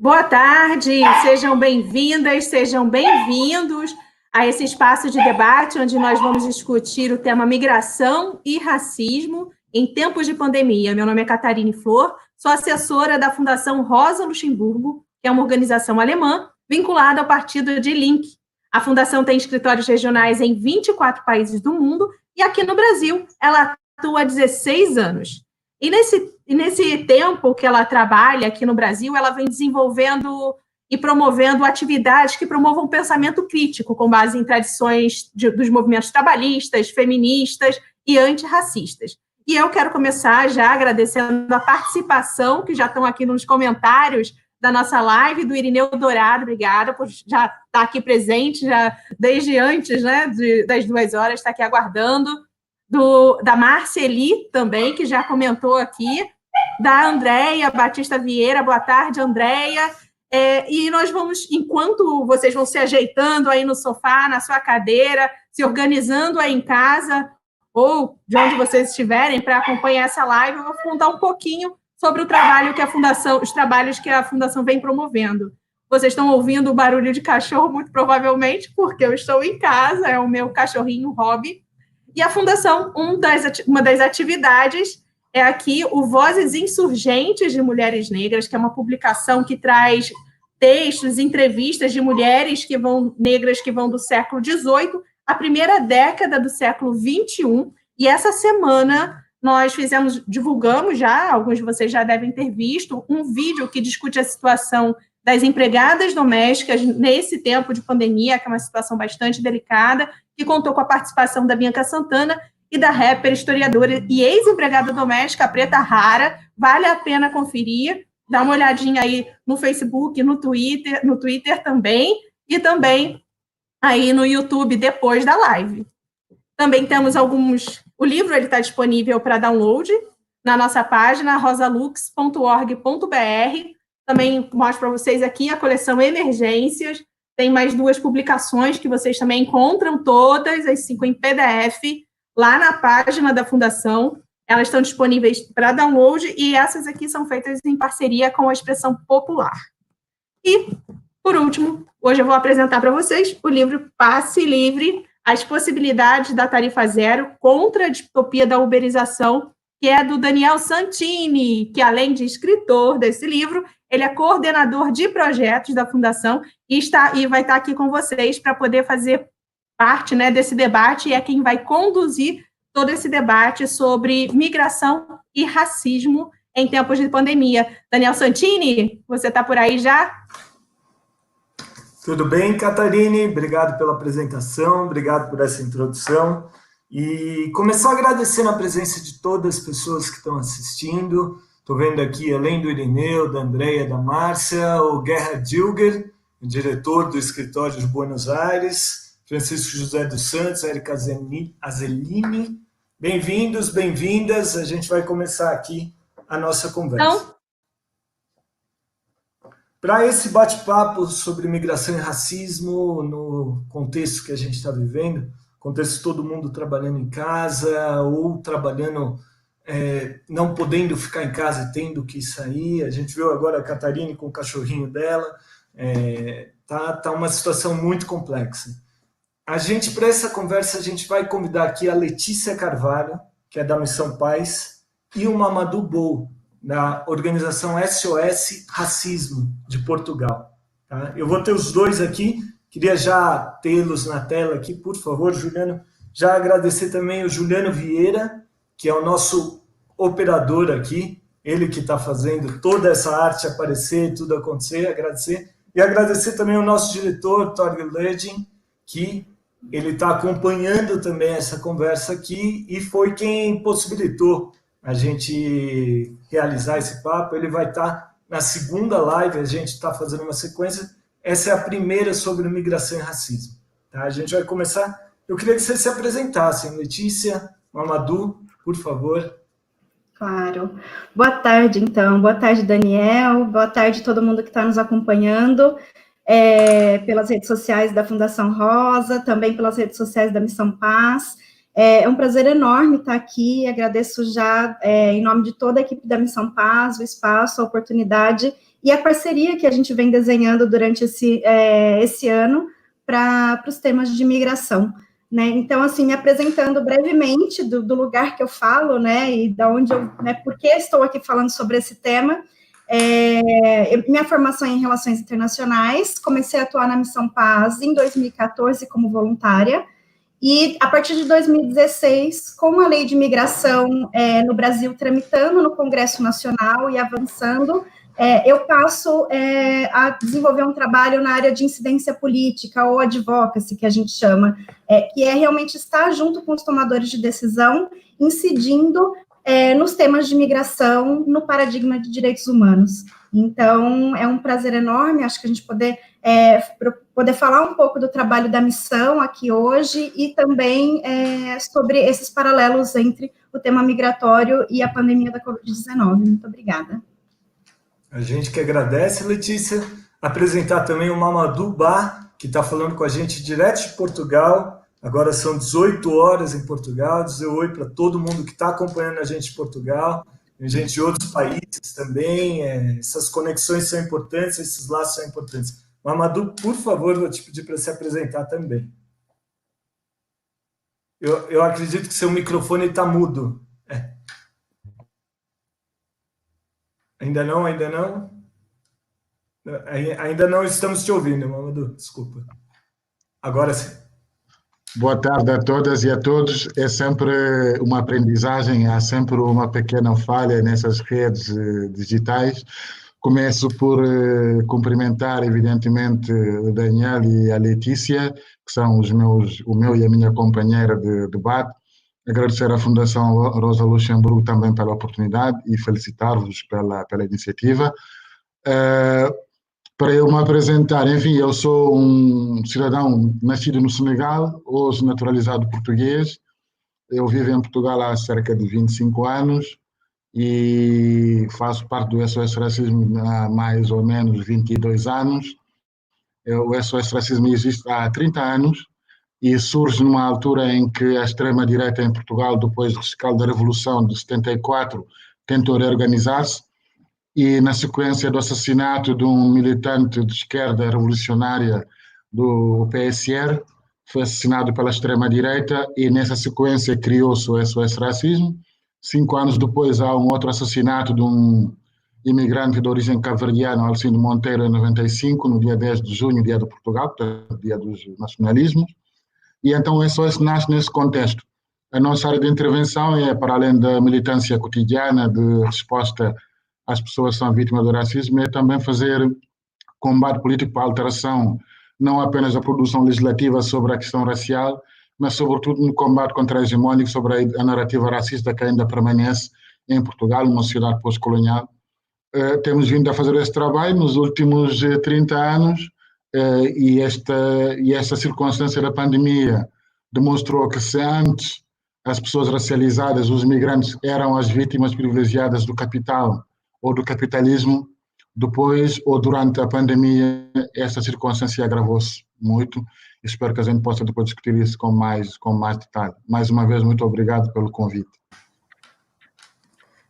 Boa tarde, sejam bem-vindas, sejam bem-vindos a esse espaço de debate onde nós vamos discutir o tema migração e racismo em tempos de pandemia. Meu nome é Catarine Flor, sou assessora da Fundação Rosa Luxemburgo, que é uma organização alemã vinculada ao partido Die Linke. A fundação tem escritórios regionais em 24 países do mundo e aqui no Brasil ela atua há 16 anos. E nesse tempo que ela trabalha aqui no Brasil, ela vem desenvolvendo e promovendo atividades que promovam pensamento crítico, com base em tradições dos movimentos trabalhistas, feministas e antirracistas. E eu quero começar já agradecendo a participação, que já estão aqui nos comentários da nossa live, do Irineu Dourado. Obrigada por já estar aqui presente, já desde antes, né, das 2 horas, está aqui aguardando. Da Marceli também, que já comentou aqui, da Andréia Batista Vieira. Boa tarde, Andréia. E nós vamos, enquanto vocês vão se ajeitando aí no sofá, na sua cadeira, se organizando aí em casa, ou de onde vocês estiverem para acompanhar essa live, eu vou contar um pouquinho sobre o trabalho que os trabalhos que a Fundação vem promovendo. Vocês estão ouvindo o barulho de cachorro, muito provavelmente, porque eu estou em casa, é o meu cachorrinho Hobby. E a Fundação, uma das atividades é aqui o Vozes Insurgentes de Mulheres Negras, que é uma publicação que traz textos, entrevistas de mulheres negras que vão do século XVIII à primeira década do século XXI. E essa semana nós divulgamos já, alguns de vocês já devem ter visto, um vídeo que discute a situação das empregadas domésticas nesse tempo de pandemia, que é uma situação bastante delicada, que contou com a participação da Bianca Santana e da rapper, historiadora e ex-empregada doméstica, Preta Rara. Vale a pena conferir, dá uma olhadinha aí no Facebook, no Twitter também, e também aí no YouTube depois da live. Também temos o livro está disponível para download na nossa página, rosalux.org.br. Também mostro para vocês aqui a coleção Emergências. Tem mais 2 publicações que vocês também encontram, todas as 5 em PDF, lá na página da Fundação. Elas estão disponíveis para download e essas aqui são feitas em parceria com a Expressão Popular. E, por último, hoje eu vou apresentar para vocês o livro Passe Livre, As Possibilidades da Tarifa Zero contra a Distopia da Uberização, que é do Daniel Santini, que, além de escritor desse livro, ele é coordenador de projetos da Fundação e vai estar aqui com vocês para poder fazer parte, né, desse debate, e é quem vai conduzir todo esse debate sobre migração e racismo em tempos de pandemia. Daniel Santini, você está por aí já? Tudo bem, Catarine? Obrigado pela apresentação, obrigado por essa introdução. E começar agradecendo a presença de todas as pessoas que estão assistindo. Estou vendo aqui, além do Irineu, da Andréia, da Márcia, o Gerhard Dilger, o diretor do escritório de Buenos Aires, Francisco José dos Santos, Érica Azelini. Bem-vindos, bem-vindas. A gente vai começar aqui a nossa conversa. Para esse bate-papo sobre migração e racismo, no contexto que a gente está vivendo, contexto de todo mundo trabalhando em casa ou trabalhando, não podendo ficar em casa e tendo que sair. A gente viu agora a Catarine com o cachorrinho dela. Tá uma situação muito complexa. Para essa conversa, a gente vai convidar aqui a Letícia Carvalho, que é da Missão Paz, e o Mamadou Bou, da organização SOS Racismo, de Portugal. Tá? Eu vou ter os dois aqui, queria já tê-los na tela aqui, por favor, Juliano. Já agradecer também o Juliano Vieira, que é o nosso operador aqui, ele que está fazendo toda essa arte aparecer, tudo acontecer, agradecer. E agradecer também o nosso diretor, Torgel Ledin, que ele está acompanhando também essa conversa aqui e foi quem possibilitou a gente realizar esse papo. Ele vai estar na segunda live, a gente está fazendo uma sequência. Essa é a primeira sobre migração e racismo. Tá? A gente vai começar. Eu queria que vocês se apresentassem. Letícia, Mamadou, por favor. Claro. Boa tarde, então. Boa tarde, Daniel. Boa tarde todo mundo que está nos acompanhando pelas redes sociais da Fundação Rosa, também pelas redes sociais da Missão Paz. É um prazer enorme estar aqui. Agradeço já, em nome de toda a equipe da Missão Paz, o espaço, a oportunidade e a parceria que a gente vem desenhando durante esse ano para os temas de migração, né? Então, assim, me apresentando brevemente do lugar que eu falo, né, e da onde eu, né, por que estou aqui falando sobre esse tema. Minha formação é em Relações Internacionais, comecei a atuar na Missão Paz em 2014 como voluntária, e a partir de 2016, com a lei de imigração no Brasil tramitando no Congresso Nacional e avançando, eu passo a desenvolver um trabalho na área de incidência política, ou advocacy, que a gente chama, que é realmente estar junto com os tomadores de decisão, incidindo nos temas de migração, no paradigma de direitos humanos. Então, é um prazer enorme, acho que a gente poder falar um pouco do trabalho da missão aqui hoje, e também sobre esses paralelos entre o tema migratório e a pandemia da Covid-19. Muito obrigada. A gente que agradece, Letícia. Apresentar também o Mamadou Ba, que está falando com a gente direto de Portugal. Agora são 18 horas em Portugal. Dizer oi para todo mundo que está acompanhando a gente de Portugal, tem gente de outros países também. Essas conexões são importantes, esses laços são importantes. Mamadou, por favor, vou te pedir para se apresentar também. Eu acredito que seu microfone está mudo. Ainda não? Ainda não estamos te ouvindo, Mamadou, desculpa. Agora sim. Boa tarde a todas e a todos. É sempre uma aprendizagem, há sempre uma pequena falha nessas redes digitais. Começo por cumprimentar, evidentemente, o Daniel e a Letícia, que são o meu e a minha companheira de debate. Agradecer à Fundação Rosa Luxemburgo também pela oportunidade e felicitar-vos pela iniciativa. Para eu me apresentar, enfim, eu sou um cidadão nascido no Senegal, hoje naturalizado português. Eu vivo em Portugal há cerca de 25 anos e faço parte do SOS Racismo há mais ou menos 22 anos. O SOS Racismo existe há 30 anos e surge numa altura em que a extrema-direita em Portugal, depois do rescaldo da Revolução de 74, tentou reorganizar-se. E na sequência do assassinato de um militante de esquerda revolucionária do PSR, foi assassinado pela extrema-direita e nessa sequência criou-se o SOS Racismo. 5 anos depois há um outro assassinato de um imigrante de origem cabo-verdiana, Alcindo Monteiro, em 95, no dia 10 de junho, dia de Portugal, dia dos nacionalismos. E então o SOS nasce nesse contexto. A nossa área de intervenção é, para além da militância cotidiana de resposta às pessoas que são vítimas do racismo, é também fazer combate político para a alteração, não apenas da produção legislativa sobre a questão racial, mas sobretudo no combate contra a hegemônica sobre a narrativa racista que ainda permanece em Portugal, numa sociedade pós-colonial. Temos vindo a fazer esse trabalho nos últimos 30 anos e esta circunstância da pandemia demonstrou que se antes as pessoas racializadas, os imigrantes, eram as vítimas privilegiadas do capital ou do capitalismo, depois ou durante a pandemia, esta circunstância agravou-se muito. Espero que a gente possa depois discutir isso com mais detalhe. Mais uma vez, muito obrigado pelo convite.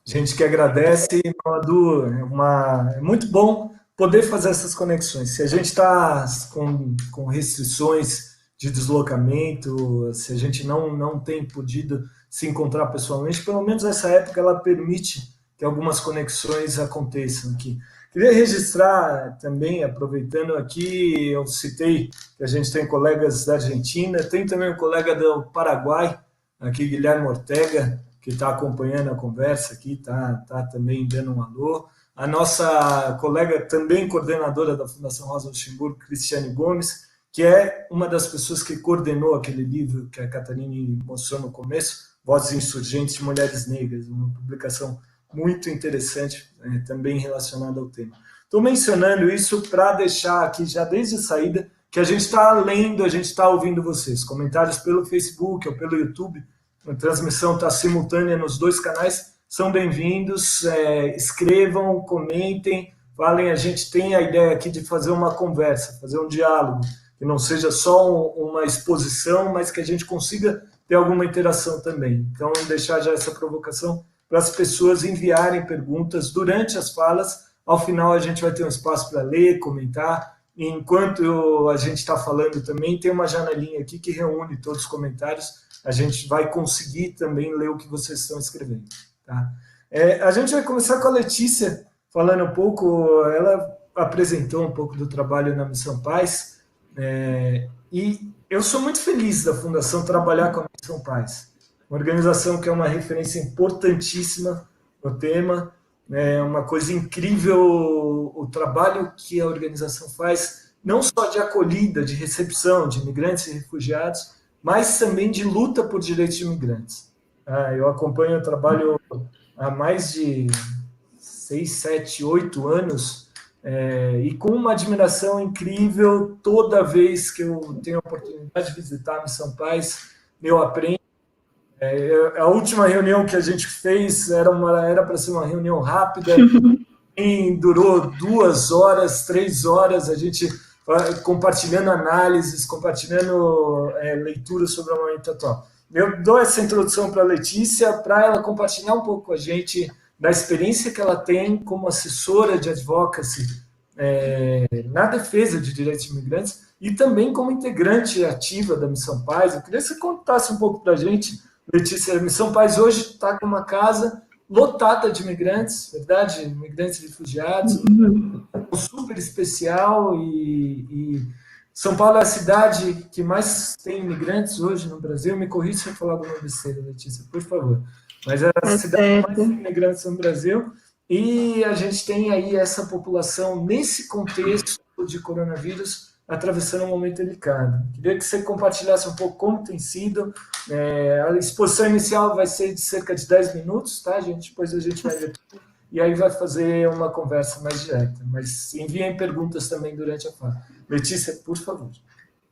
Gente que agradece, Mamadou, é muito bom poder fazer essas conexões. Se a gente está com restrições de deslocamento, se a gente não tem podido se encontrar pessoalmente, pelo menos essa época ela permite que algumas conexões aconteçam aqui. Queria registrar também, aproveitando aqui, eu citei que a gente tem colegas da Argentina, tem também um colega do Paraguai, aqui, Guilherme Ortega, que está acompanhando a conversa aqui, está também dando um alô. A nossa colega, também coordenadora da Fundação Rosa Luxemburgo, Cristiane Gomes, que é uma das pessoas que coordenou aquele livro que a Catarine mostrou no começo, Vozes Insurgentes de Mulheres Negras, uma publicação muito interessante, também relacionada ao tema. Estou mencionando isso para deixar aqui, já desde a saída, que a gente está lendo, a gente está ouvindo vocês. Comentários pelo Facebook ou pelo YouTube, a transmissão está simultânea nos 2 canais, são bem-vindos, escrevam, comentem, falem, a gente tem a ideia aqui de fazer uma conversa, fazer um diálogo, que não seja só uma exposição, mas que a gente consiga ter alguma interação também. Então, deixar já essa provocação para as pessoas enviarem perguntas durante as falas, Ao final, a gente vai ter um espaço para ler, comentar. E enquanto a gente está falando também, tem uma janelinha aqui que reúne todos os comentários. A gente vai conseguir também ler o que vocês estão escrevendo. Tá? A gente vai começar com a Letícia, falando um pouco. Ela apresentou um pouco do trabalho na Missão Paz. E eu sou muito feliz da Fundação trabalhar com a Missão Paz. Uma organização que é uma referência importantíssima no tema. É uma coisa incrível o trabalho que a organização faz, não só de acolhida, de recepção de imigrantes e refugiados, mas também de luta por direitos de imigrantes. Eu acompanho o trabalho há mais de 6, 7, 8 anos, e com uma admiração incrível, toda vez que eu tenho a oportunidade de visitar a Missão Paz, eu aprendo. A última reunião que a gente fez era para ser uma reunião rápida, durou 2 horas, 3 horas, a gente compartilhando análises, compartilhando leituras sobre o momento atual. Eu dou essa introdução para a Letícia, para ela compartilhar um pouco com a gente da experiência que ela tem como assessora de advocacy na defesa de direitos de imigrantes e também como integrante ativa da Missão Paz. Eu queria que você contasse um pouco para a gente, Letícia. A Missão Paz hoje está com uma casa lotada de imigrantes, verdade? Imigrantes e refugiados, super especial, e São Paulo é a cidade que mais tem imigrantes hoje no Brasil. Me corrija se eu falar alguma besteira, Letícia, por favor. Mas é a cidade que mais tem imigrantes no Brasil, e a gente tem aí essa população nesse contexto de coronavírus atravessando um momento delicado. Queria que você compartilhasse um pouco como tem sido. A exposição inicial vai ser de cerca de 10 minutos, tá, gente? Depois a gente vai ver tudo, e aí vai fazer uma conversa mais direta. Mas enviem perguntas também durante a fala. Letícia, por favor.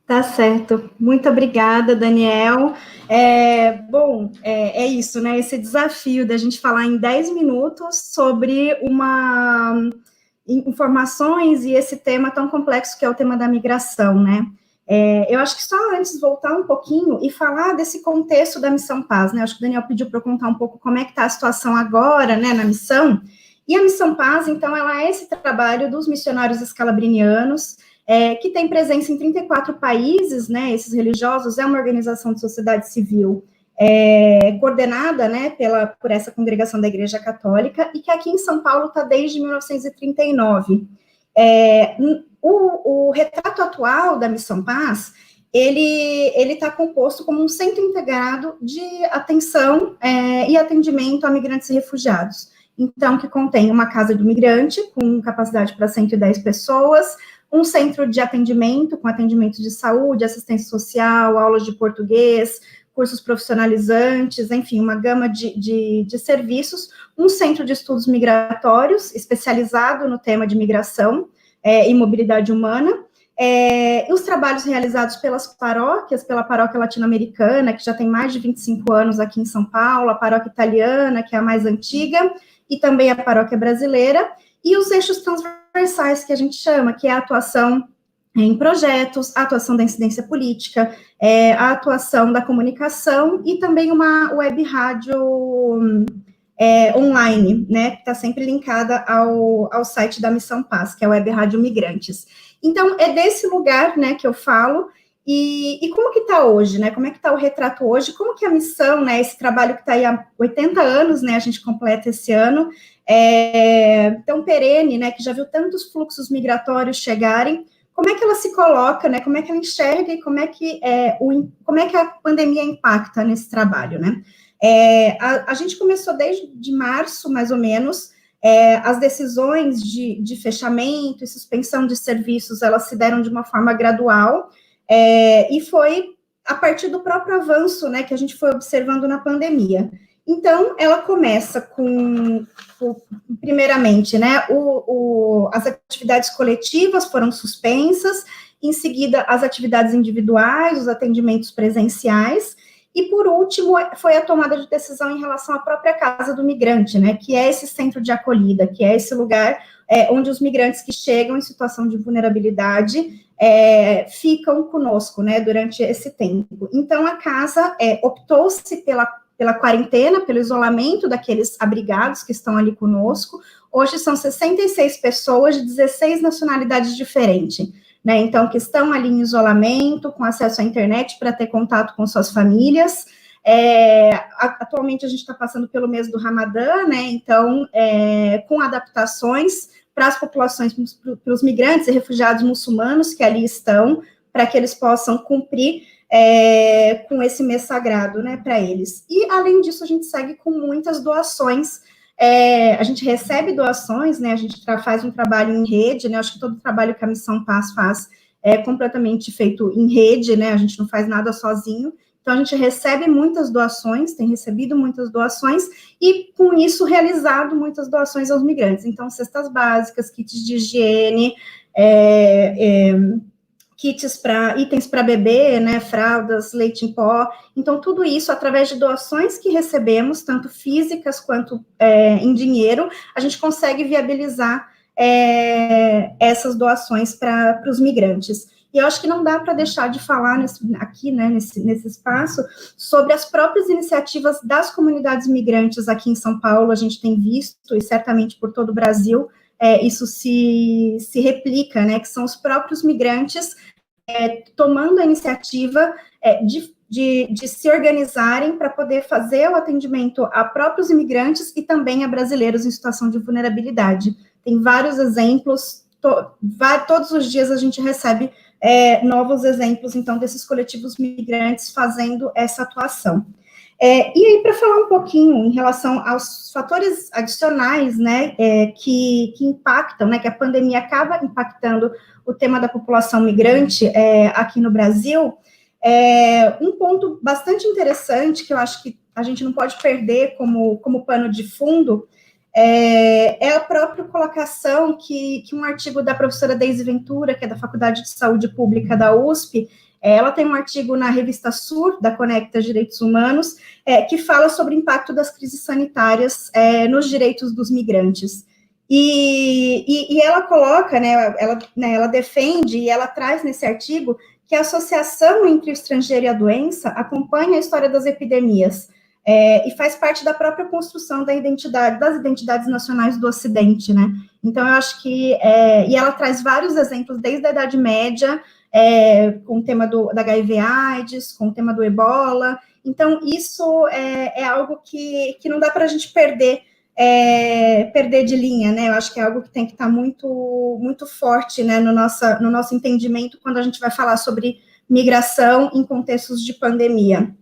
Tá certo. Muito obrigada, Daniel. É isso, né? Esse desafio da gente falar em 10 minutos sobre informações e esse tema tão complexo que é o tema da migração, né? Eu acho que só antes voltar um pouquinho e falar desse contexto da Missão Paz, né? Acho que o Daniel pediu para eu contar um pouco como é que está a situação agora, né, na missão. E a Missão Paz, então, ela é esse trabalho dos missionários escalabrinianos, que tem presença em 34 países, né? Esses religiosos, é uma organização de sociedade civil coordenada, né, por essa congregação da Igreja Católica, e que aqui em São Paulo está desde 1939. O retrato atual da Missão Paz, ele está composto como um centro integrado de atenção e atendimento a migrantes e refugiados. Então, que contém uma casa do migrante, com capacidade para 110 pessoas, um centro de atendimento, com atendimento de saúde, assistência social, aulas de português, cursos profissionalizantes, enfim, uma gama de serviços, um centro de estudos migratórios, especializado no tema de migração e mobilidade humana, e os trabalhos realizados pelas paróquias, pela paróquia latino-americana, que já tem mais de 25 anos aqui em São Paulo, a paróquia italiana, que é a mais antiga, e também a paróquia brasileira, e os eixos transversais, que a gente chama, que é a atuação em projetos, a atuação da incidência política, a atuação da comunicação e também uma web rádio online, né, que está sempre linkada ao site da Missão Paz, que é a web rádio Migrantes. Então, é desse lugar, né, que eu falo, e como que está hoje, né, como é que está o retrato hoje, como que a missão, né, esse trabalho que está aí há 80 anos, né, a gente completa esse ano, tão perene, né, que já viu tantos fluxos migratórios chegarem, como é que ela se coloca, né, como é que ela enxerga e como é que a pandemia impacta nesse trabalho, né? A gente começou desde março, mais ou menos, as decisões de fechamento e suspensão de serviços, elas se deram de uma forma gradual, e foi a partir do próprio avanço, né, que a gente foi observando na pandemia. Então, ela começa primeiramente, né, as atividades coletivas foram suspensas, em seguida, as atividades individuais, os atendimentos presenciais, e, por último, foi a tomada de decisão em relação à própria casa do migrante, né, que é esse centro de acolhida, que é esse lugar onde os migrantes que chegam em situação de vulnerabilidade ficam conosco, né, durante esse tempo. Então, a casa optou-se pela quarentena, pelo isolamento daqueles abrigados que estão ali conosco, hoje são 66 pessoas de 16 nacionalidades diferentes, né? Então, que estão ali em isolamento, com acesso à internet para ter contato com suas famílias. Atualmente a gente está passando pelo mês do Ramadã, né? Então, com adaptações para as populações, para os migrantes e refugiados muçulmanos que ali estão, para que eles possam cumprir com esse mês sagrado, né, para eles. E, além disso, a gente segue com muitas doações. A gente recebe doações, né, a gente faz um trabalho em rede, né, acho que todo o trabalho que a Missão Paz faz é completamente feito em rede, né, a gente não faz nada sozinho. Então, a gente recebe muitas doações, tem recebido muitas doações, e, com isso, realizado muitas doações aos migrantes. Então, cestas básicas, kits de higiene, kits para itens para bebê, né, fraldas, leite em pó. Então, tudo isso, através de doações que recebemos, tanto físicas quanto em dinheiro, a gente consegue viabilizar essas doações para os migrantes. E eu acho que não dá para deixar de falar aqui, né, nesse espaço, sobre as próprias iniciativas das comunidades migrantes aqui em São Paulo. A gente tem visto, e certamente por todo o Brasil, isso se replica, né, que são os próprios migrantes tomando a iniciativa de se organizarem para poder fazer o atendimento a próprios imigrantes e também a brasileiros em situação de vulnerabilidade. Tem vários exemplos, todos os dias a gente recebe novos exemplos, então, desses coletivos migrantes fazendo essa atuação. E aí, para falar um pouquinho em relação aos fatores adicionais, né, que impactam, né, que a pandemia acaba impactando o tema da população migrante aqui no Brasil, um ponto bastante interessante, que eu acho que a gente não pode perder como pano de fundo, a própria colocação que um artigo da professora Deise Ventura, que é da Faculdade de Saúde Pública da USP, ela tem um artigo na revista Sur, da Conecta Direitos Humanos, que fala sobre o impacto das crises sanitárias nos direitos dos migrantes. E ela coloca, né, ela defende e ela traz nesse artigo que a associação entre o estrangeiro e a doença acompanha a história das epidemias, e faz parte da própria construção das identidades nacionais do Ocidente, né? Então, eu acho que, e ela traz vários exemplos, desde a Idade Média, com o tema da HIV/AIDS, com o tema do Ebola. Então, isso é algo que não dá para a gente perder de linha, né? Eu acho que é algo que tem que estar muito, muito forte, né, no nosso entendimento quando a gente vai falar sobre migração em contextos de pandemia.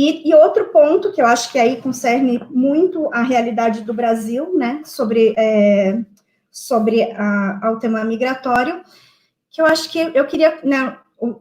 E outro ponto que eu acho que aí concerne muito a realidade do Brasil, né, sobre ao tema migratório, que eu acho que eu queria, né,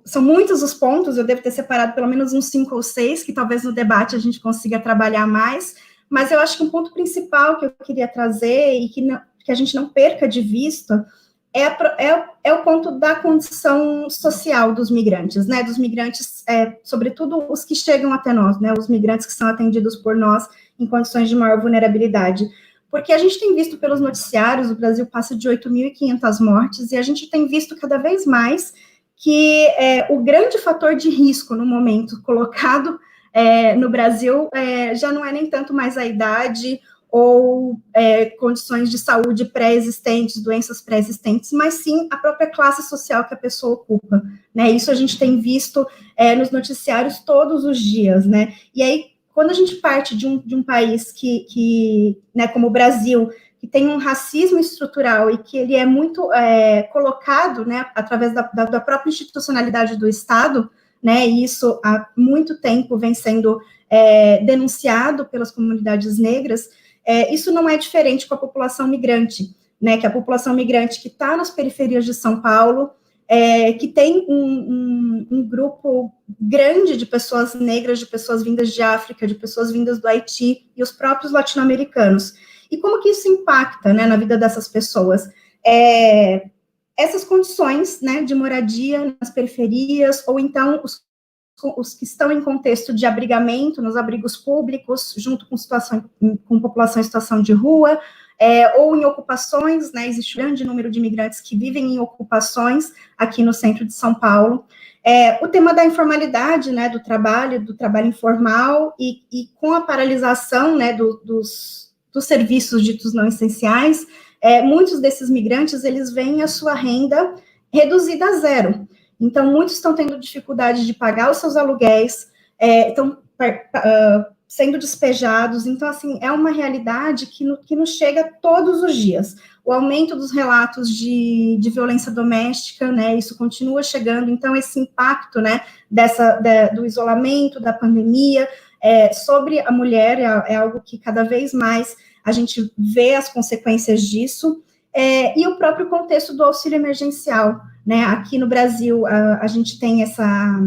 são muitos os pontos, eu devo ter separado pelo menos uns 5 ou 6, que talvez no debate a gente consiga trabalhar mais, mas eu acho que um ponto principal que eu queria trazer e que a gente não perca de vista é o ponto da condição social dos migrantes, né, dos migrantes, sobretudo os que chegam até nós, né, os migrantes que são atendidos por nós em condições de maior vulnerabilidade, porque a gente tem visto pelos noticiários, o Brasil passa de 8.500 mortes, e a gente tem visto cada vez mais que o grande fator de risco no momento colocado no Brasil já não é nem tanto mais a idade ou condições de saúde pré-existentes, doenças pré-existentes, mas sim a própria classe social que a pessoa ocupa, né? Isso a gente tem visto nos noticiários todos os dias, né? E aí, quando a gente parte de um país que né, como o Brasil, que tem um racismo estrutural e que ele é muito colocado, né, através da própria institucionalidade do Estado, né, e isso há muito tempo vem sendo denunciado pelas comunidades negras, isso não é diferente com a população migrante, né, que a população migrante que está nas periferias de São Paulo, que tem um grupo grande de pessoas negras, de pessoas vindas de África, de pessoas vindas do Haiti, e os próprios latino-americanos. E como que isso impacta, né, na vida dessas pessoas? Essas condições, né, de moradia nas periferias, ou então os que estão em contexto de abrigamento, nos abrigos públicos, junto com população em situação de rua, ou em ocupações, né, existe um grande número de imigrantes que vivem em ocupações aqui no centro de São Paulo. O tema da informalidade, né, do trabalho informal, e com a paralisação, né, dos serviços ditos não essenciais, muitos desses migrantes, eles veem a sua renda reduzida a zero. Então, muitos estão tendo dificuldade de pagar os seus aluguéis, estão sendo despejados. Então, assim, é uma realidade que nos chega todos os dias. O aumento dos relatos de violência doméstica, né, isso continua chegando. Então, esse impacto, né, do isolamento, da pandemia, sobre a mulher é algo que cada vez mais a gente vê as consequências disso, e o próprio contexto do auxílio emergencial, né? Aqui no Brasil, a gente tem essa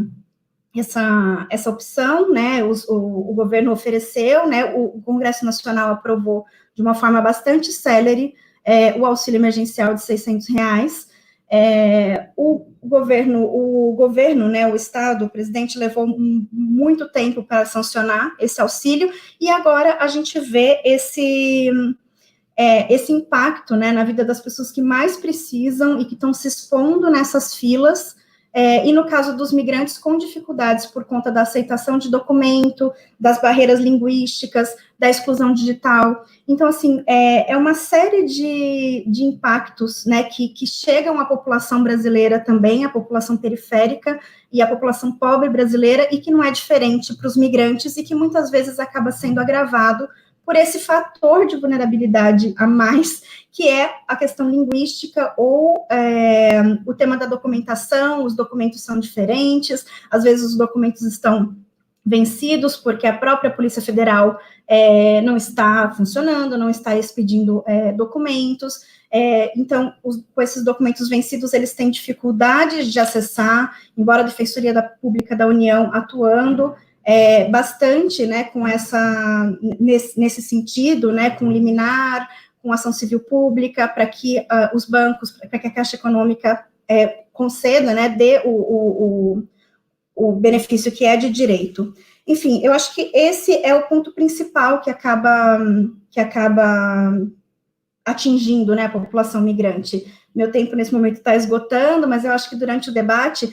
opção, né? O governo ofereceu, né? O Congresso Nacional aprovou de uma forma bastante célere o auxílio emergencial de R$600. O governo, né, o Estado, o presidente levou muito tempo para sancionar esse auxílio, e agora a gente vê esse impacto, né, na vida das pessoas que mais precisam e que estão se expondo nessas filas, e no caso dos migrantes com dificuldades por conta da aceitação de documento, das barreiras linguísticas, da exclusão digital. Então, assim, é uma série de impactos, né, que chegam à população brasileira também, à população periférica e à população pobre brasileira, e que não é diferente para os migrantes, e que muitas vezes acaba sendo agravado por esse fator de vulnerabilidade a mais, que é a questão linguística ou o tema da documentação. Os documentos são diferentes, às vezes os documentos estão vencidos porque a própria Polícia Federal não está funcionando, não está expedindo documentos. Então, com esses documentos vencidos, eles têm dificuldade de acessar, embora a Defensoria Pública da União atuando bastante, né, com nesse sentido, né, com liminar, com ação civil pública, para que os bancos, para que a Caixa Econômica conceda, né, dê o benefício que é de direito. Enfim, eu acho que esse é o ponto principal que acaba atingindo, né, a população migrante. Meu tempo nesse momento está esgotando, mas eu acho que durante o debate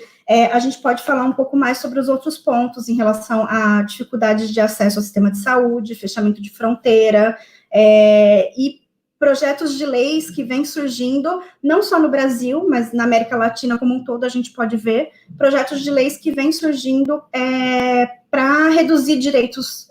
a gente pode falar um pouco mais sobre os outros pontos em relação a dificuldades de acesso ao sistema de saúde, fechamento de fronteira, e projetos de leis que vêm surgindo, não só no Brasil, mas na América Latina como um todo, a gente pode ver projetos de leis que vêm surgindo para reduzir direitos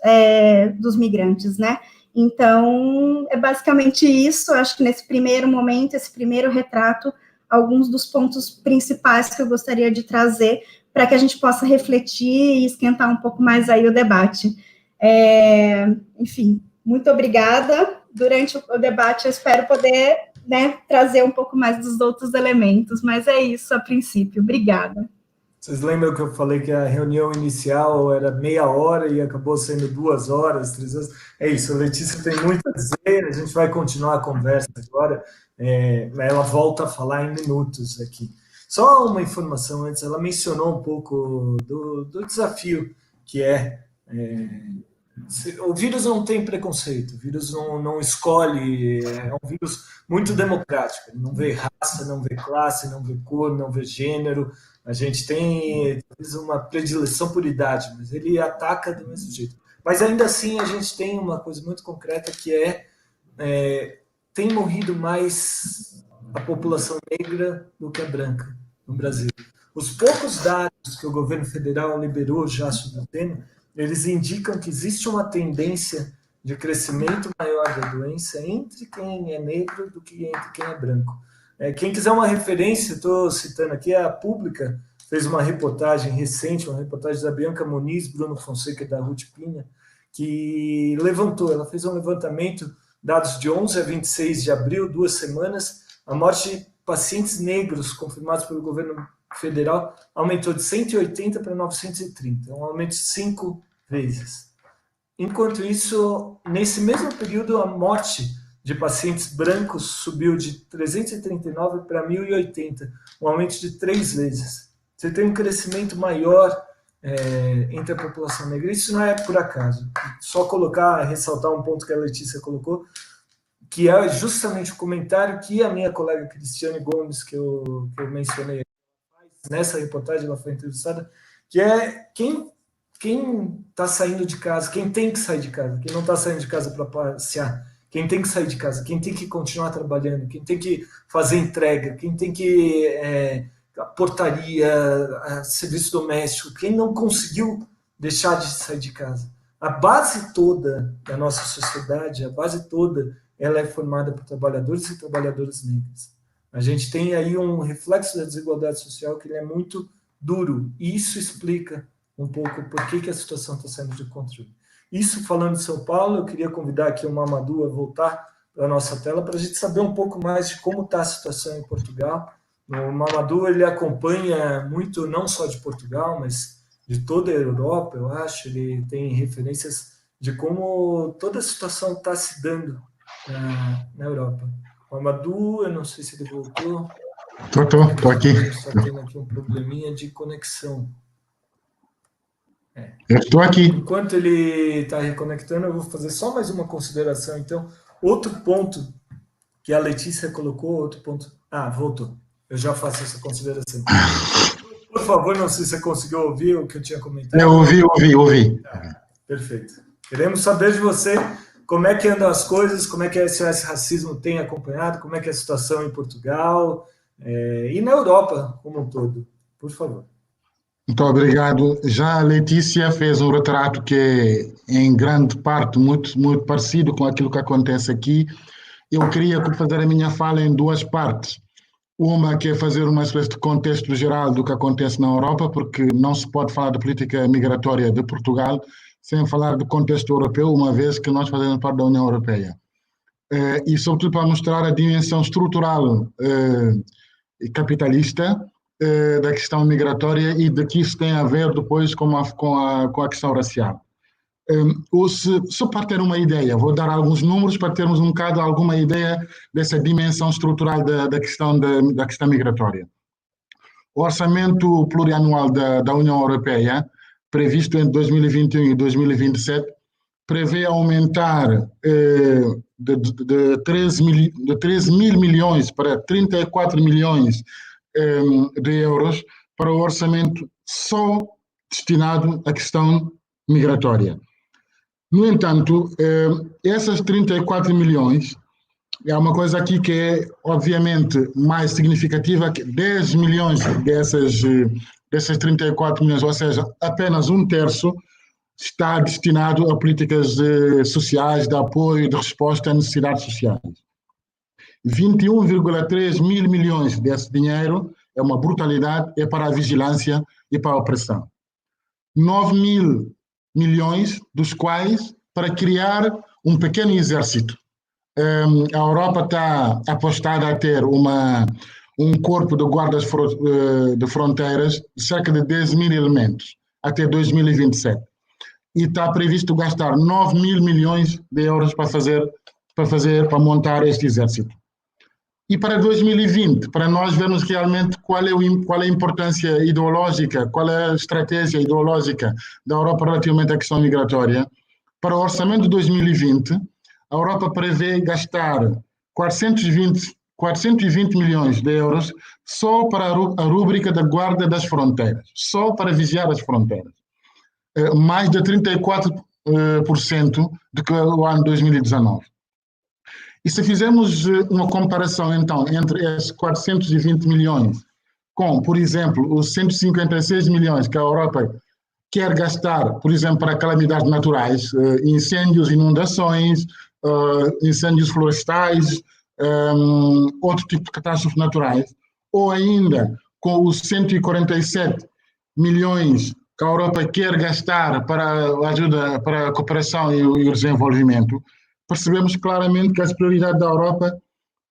dos migrantes, né? Então, é basicamente isso. Acho que nesse primeiro momento, esse primeiro retrato, alguns dos pontos principais que eu gostaria de trazer para que a gente possa refletir e esquentar um pouco mais aí o debate. Enfim, muito obrigada. Durante o debate, eu espero poder, né, trazer um pouco mais dos outros elementos, mas é isso a princípio. Obrigada. Vocês lembram que eu falei que a reunião inicial era meia hora e acabou sendo 2 horas, 3 horas? É isso, a Letícia tem muito a dizer, a gente vai continuar a conversa agora, ela volta a falar em minutos aqui. Só uma informação antes, ela mencionou um pouco do desafio que o vírus não tem preconceito, o vírus não escolhe, é um vírus muito democrático, ele não vê raça, não vê classe, não vê cor, não vê gênero. A gente tem uma predileção por idade, mas ele ataca do mesmo jeito. Mas ainda assim a gente tem uma coisa muito concreta que tem morrido mais a população negra do que a branca no Brasil. Os poucos dados que o governo federal liberou já sobre o tema, eles indicam que existe uma tendência de crescimento maior da doença entre quem é negro do que entre quem é branco. Quem quiser uma referência, estou citando aqui, a Pública fez uma reportagem recente, uma reportagem da Bianca Muniz, Bruno Fonseca e da Ruth Pinha, que ela fez um levantamento, dados de 11 a 26 de abril, 2 semanas, a morte de pacientes negros confirmados pelo governo federal aumentou de 180 para 930, um aumento de 5 vezes. Enquanto isso, nesse mesmo período, a morte de pacientes brancos subiu de 339 para 1.080, um aumento de 3 vezes. Você tem um crescimento maior entre a população negra. Isso não é por acaso. Só ressaltar um ponto que a Letícia colocou, que é justamente o comentário que a minha colega Cristiane Gomes, que eu mencionei nessa reportagem, ela foi entrevistada, que é quem está saindo de casa, quem tem que sair de casa, quem não está saindo de casa para passear, Quem tem que sair de casa, quem tem que continuar trabalhando, quem tem que fazer entrega, quem tem que portaria, serviço doméstico, quem não conseguiu deixar de sair de casa. A base toda da nossa sociedade, a base toda, ela é formada por trabalhadores e trabalhadoras negras. A gente tem aí um reflexo da desigualdade social que ele é muito duro, e isso explica um pouco por que a situação está saindo de controle. Isso falando de São Paulo, eu queria convidar aqui o Mamadou a voltar para a nossa tela para a gente saber um pouco mais de como está a situação em Portugal. O Mamadou, ele acompanha muito, não só de Portugal, mas de toda a Europa, eu acho. Ele tem referências de como toda a situação está se dando na Europa. O Mamadou, eu não sei se ele voltou. Estou aqui. A gente está tendo aqui um probleminha de conexão. Eu estou aqui. Enquanto ele está reconectando, eu vou fazer só mais uma consideração. Então, outro ponto que a Letícia colocou, outro ponto... voltou. Eu já faço essa consideração. Por favor, não sei se você conseguiu ouvir o que eu tinha comentado. Eu ouvi. Perfeito. Queremos saber de você como é que andam as coisas, como é que a SOS Racismo tem acompanhado, como é que é a situação em Portugal e na Europa como um todo. Por favor. Muito obrigado. Já a Letícia fez um retrato que é, em grande parte, muito, muito parecido com aquilo que acontece aqui. Eu queria fazer a minha fala em duas partes. Uma que é fazer uma espécie de contexto geral do que acontece na Europa, porque não se pode falar de política migratória de Portugal sem falar do contexto europeu, uma vez que nós fazemos parte da União Europeia. E sobretudo para mostrar a dimensão estrutural e capitalista da questão migratória e de que isso tem a ver depois com a questão racial. Só para ter uma ideia, vou dar alguns números para termos um bocado alguma ideia dessa dimensão estrutural da questão migratória. O orçamento plurianual da União Europeia, previsto entre 2021 e 2027, prevê aumentar de 13 mil milhões para 34 milhões de euros para o orçamento só destinado à questão migratória. No entanto, essas 34 milhões, é uma coisa aqui que é obviamente mais significativa, que 10 milhões dessas 34 milhões, ou seja, apenas um terço, está destinado a políticas sociais, de apoio e de resposta a necessidades sociais. 21,3 mil milhões desse dinheiro, é uma brutalidade, é para a vigilância e para a opressão. 9 mil milhões, dos quais para criar um pequeno exército. A Europa está apostada a ter um corpo de guardas de fronteiras de cerca de 10 mil elementos até 2027. E está previsto gastar 9 mil milhões de euros para montar este exército. E para 2020, para nós vermos realmente qual é a importância ideológica, qual é a estratégia ideológica da Europa relativamente à questão migratória, para o orçamento de 2020, a Europa prevê gastar 420 milhões de euros só para a rúbrica da guarda das fronteiras, só para vigiar as fronteiras. Mais de 34% do que o ano 2019. E se fizermos uma comparação, então, entre esses 420 milhões com, por exemplo, os 156 milhões que a Europa quer gastar, por exemplo, para calamidades naturais, incêndios, inundações, incêndios florestais, outro tipo de catástrofes naturais, ou ainda com os 147 milhões que a Europa quer gastar para a ajuda, para a cooperação e o desenvolvimento, percebemos claramente que as prioridades da Europa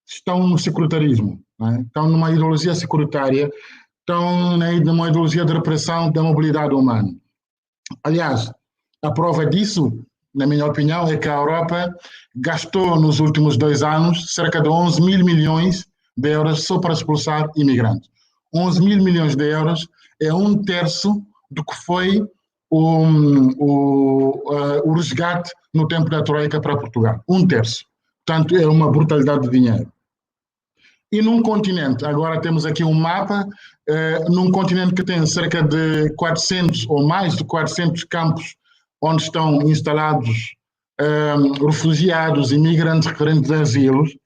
estão no securitarismo, né? Estão numa ideologia securitária, estão numa ideologia de repressão da mobilidade humana. Aliás, a prova disso, na minha opinião, é que a Europa gastou nos últimos 2 anos cerca de 11 mil milhões de euros só para expulsar imigrantes. 11 mil milhões de euros é um terço do que foi o resgate no tempo da Troika para Portugal. Um terço. Portanto, é uma brutalidade de dinheiro. E num continente, agora temos aqui um mapa, num continente que tem cerca de 400 ou mais de 400 campos onde estão instalados refugiados, imigrantes requerentes de asilos,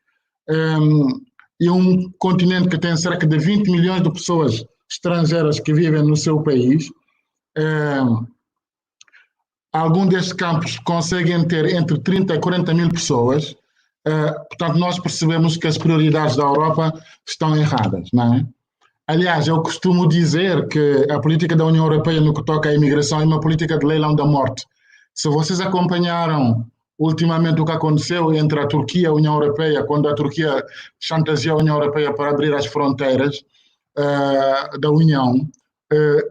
e um continente que tem cerca de 20 milhões de pessoas estrangeiras que vivem no seu país. Alguns destes campos conseguem ter entre 30 e 40 mil pessoas. Portanto, nós percebemos que as prioridades da Europa estão erradas, não é? Aliás, eu costumo dizer que a política da União Europeia no que toca à imigração é uma política de leilão da morte. Se vocês acompanharam ultimamente o que aconteceu entre a Turquia e a União Europeia, quando a Turquia chantageou a União Europeia para abrir as fronteiras da União,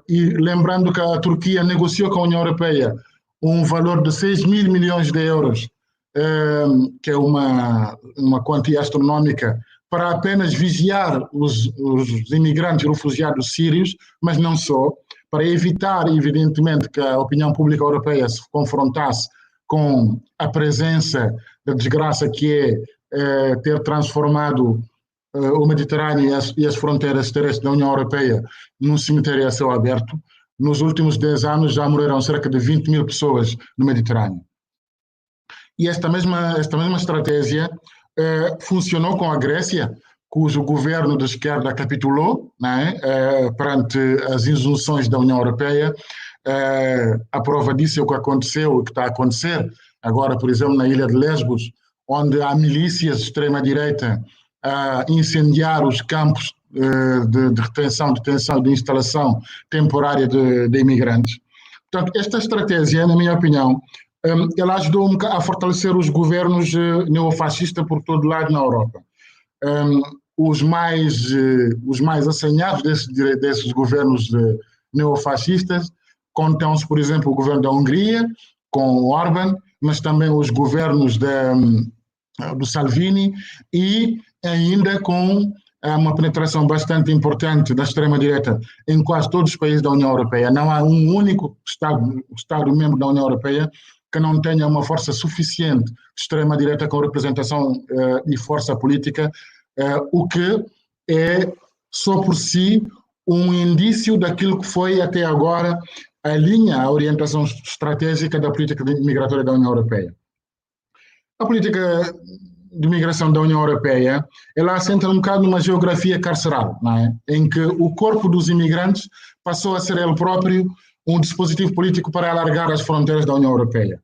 e lembrando que a Turquia negociou com a União Europeia um valor de 6 mil milhões de euros, que é uma quantia astronómica, para apenas vigiar os imigrantes e refugiados sírios, mas não só, para evitar, evidentemente, que a opinião pública europeia se confrontasse com a presença da desgraça que é ter transformado o Mediterrâneo e as fronteiras terrestres da União Europeia num cemitério a céu aberto. Nos últimos 10 anos já morreram cerca de 20 mil pessoas no Mediterrâneo. E esta mesma estratégia funcionou com a Grécia, cujo governo de esquerda capitulou, não é? Perante as injunções da União Europeia. A prova disso é o que aconteceu, o que está a acontecer agora, por exemplo, na ilha de Lesbos, onde há milícias de extrema-direita a incendiar os campos de retenção, detenção, de instalação temporária de imigrantes. Portanto, esta estratégia, na minha opinião, ela ajudou a fortalecer os governos neofascistas por todo lado na Europa. Os mais assanhados desses governos neofascistas contam-se, por exemplo, o governo da Hungria, com Orbán, mas também os governos do Salvini, e ainda com uma penetração bastante importante da extrema-direita em quase todos os países da União Europeia. Não há um único Estado-membro da União Europeia que não tenha uma força suficiente de extrema-direita com representação e força política, o que é, só por si, um indício daquilo que foi até agora a orientação estratégica da política migratória da União Europeia. A política de migração da União Europeia, ela assenta um bocado numa geografia carceral, não é? Em que o corpo dos imigrantes passou a ser ele próprio um dispositivo político para alargar as fronteiras da União Europeia.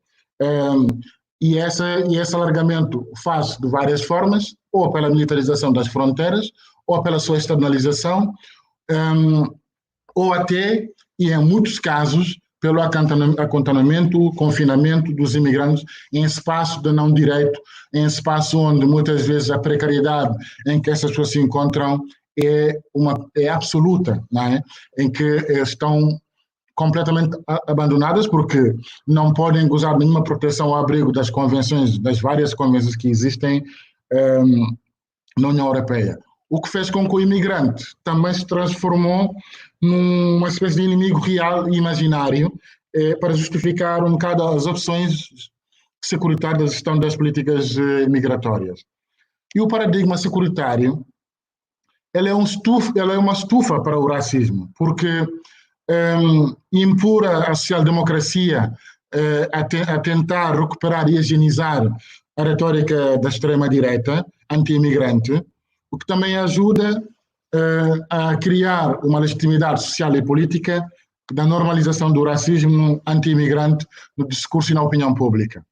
E esse alargamento faz de várias formas, ou pela militarização das fronteiras, ou pela sua externalização, ou até, e em muitos casos, pelo acantonamento, confinamento dos imigrantes em espaço de não direito, em espaço onde muitas vezes a precariedade em que essas pessoas se encontram é absoluta, não é? Em que estão completamente abandonadas porque não podem gozar de nenhuma proteção ao abrigo das convenções, das várias convenções que existem na União Europeia. O que fez com que o imigrante também se transformou numa espécie de inimigo real e imaginário para justificar um bocado as opções securitárias da gestão das políticas migratórias. E o paradigma securitário, ele é uma estufa para o racismo, porque impor a social-democracia a tentar recuperar e higienizar a retórica da extrema-direita anti-imigrante, o que também ajuda a criar uma legitimidade social e política da normalização do racismo anti-imigrante no discurso e na opinião pública.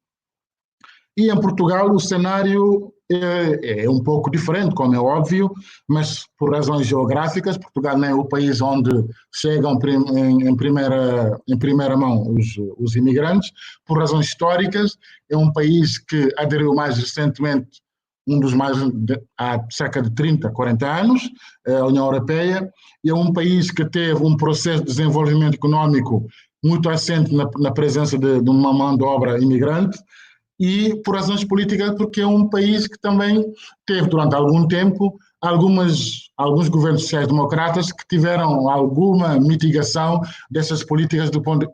E em Portugal o cenário é um pouco diferente, como é óbvio, mas por razões geográficas. Portugal não é o país onde chegam em primeira mão os imigrantes. Por razões históricas, é um país que aderiu mais recentemente, há cerca de 30, 40 anos, à União Europeia, e é um país que teve um processo de desenvolvimento económico muito assente na presença de uma mão de obra imigrante, e por razões políticas, porque é um país que também teve, durante algum tempo, alguns governos sociais-democratas que tiveram alguma mitigação dessas políticas,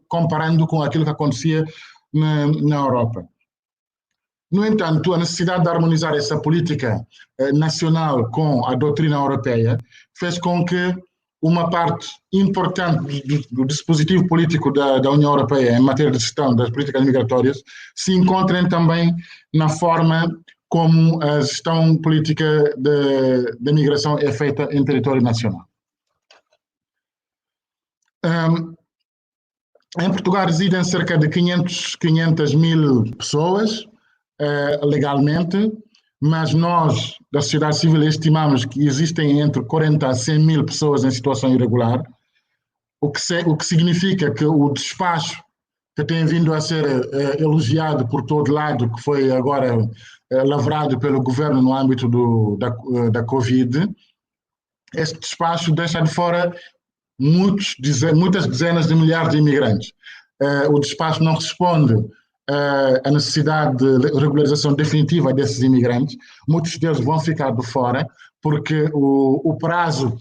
comparando com aquilo que acontecia na Europa. No entanto, a necessidade de harmonizar essa política nacional com a doutrina europeia fez com que uma parte importante do dispositivo político da União Europeia em matéria de gestão das políticas migratórias se encontrem também na forma como a gestão política da migração é feita em território nacional. Em Portugal residem cerca de 500 mil pessoas legalmente, mas nós, da sociedade civil, estimamos que existem entre 40 a 100 mil pessoas em situação irregular, o que significa que o despacho que tem vindo a ser elogiado por todo lado, que foi agora lavrado pelo governo no âmbito da Covid, este despacho deixa de fora muitas dezenas de milhares de imigrantes. O despacho não responde à necessidade de regularização definitiva desses imigrantes. Muitos deles vão ficar de fora, porque o prazo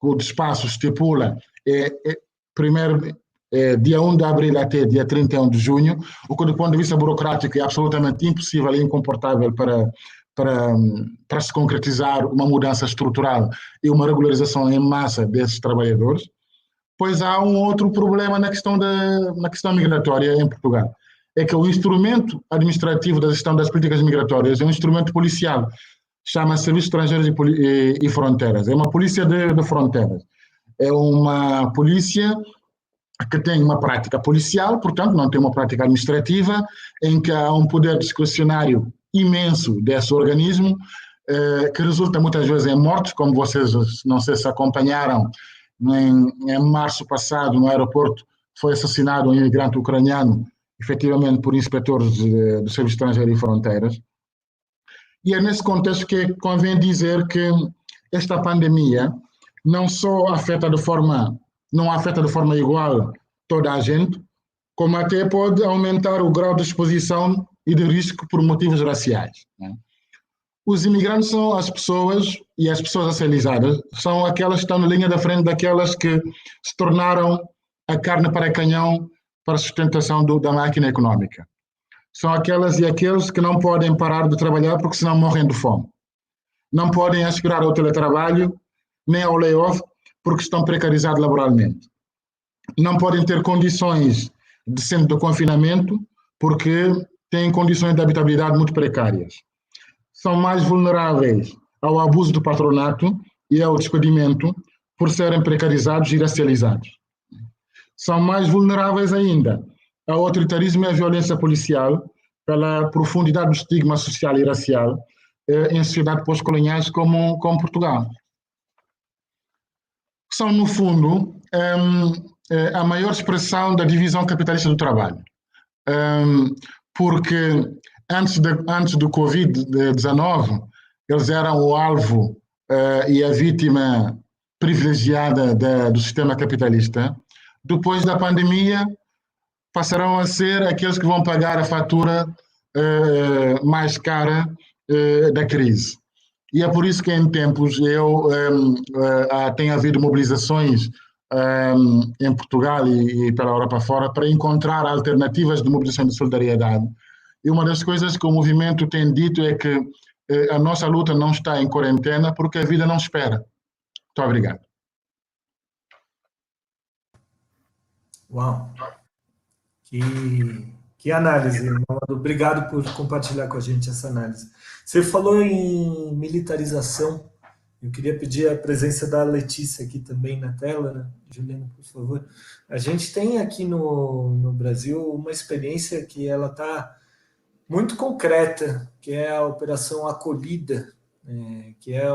que o despacho estipula primeiro dia 1 de abril até dia 31 de junho, o que do ponto de vista burocrático é absolutamente impossível e incomportável para se concretizar uma mudança estrutural e uma regularização em massa desses trabalhadores. Pois há um outro problema na questão migratória em Portugal. É que o instrumento administrativo da gestão das políticas migratórias é um instrumento policial. Chama-se Serviços Estrangeiros e Fronteiras. É uma polícia de fronteiras. É uma polícia que tem uma prática policial, portanto, não tem uma prática administrativa, em que há um poder discricionário imenso desse organismo, que resulta muitas vezes em mortes, como vocês, não sei se acompanharam. Em março passado, no aeroporto, foi assassinado um imigrante ucraniano, efetivamente por inspetores do Serviço Estrangeiro e Fronteiras. E é nesse contexto que convém dizer que esta pandemia não só não afeta de forma igual toda a gente, como até pode aumentar o grau de exposição e de risco por motivos raciais, né? Os imigrantes são as pessoas, e as pessoas racializadas, são aquelas que estão na linha da frente daquelas que se tornaram a carne para canhão para a sustentação da máquina económica. São aquelas e aqueles que não podem parar de trabalhar porque senão morrem de fome. Não podem aspirar ao teletrabalho, nem ao layoff, porque estão precarizados laboralmente. Não podem ter condições de centro de confinamento, porque têm condições de habitabilidade muito precárias. São mais vulneráveis ao abuso do patronato e ao despedimento por serem precarizados e racializados. São mais vulneráveis ainda ao autoritarismo e à violência policial pela profundidade do estigma social e racial em sociedades pós-coloniais como Portugal. São, no fundo, a maior expressão da divisão capitalista do trabalho. Porque antes do Covid-19, eles eram o alvo e a vítima privilegiada do sistema capitalista. Depois da pandemia, passarão a ser aqueles que vão pagar a fatura mais cara da crise. E é por isso que em tempos tem havido mobilizações em Portugal e pela Europa fora para encontrar alternativas de mobilização de solidariedade. E uma das coisas que o movimento tem dito é que a nossa luta não está em quarentena porque a vida não espera. Muito obrigado. Uau! Que análise, Mamadou. Obrigado por compartilhar com a gente essa análise. Você falou em militarização. Eu queria pedir a presença da Letícia aqui também na tela, né? Juliana, por favor. A gente tem aqui no Brasil uma experiência que ela está muito concreta, que é a Operação Acolhida, que é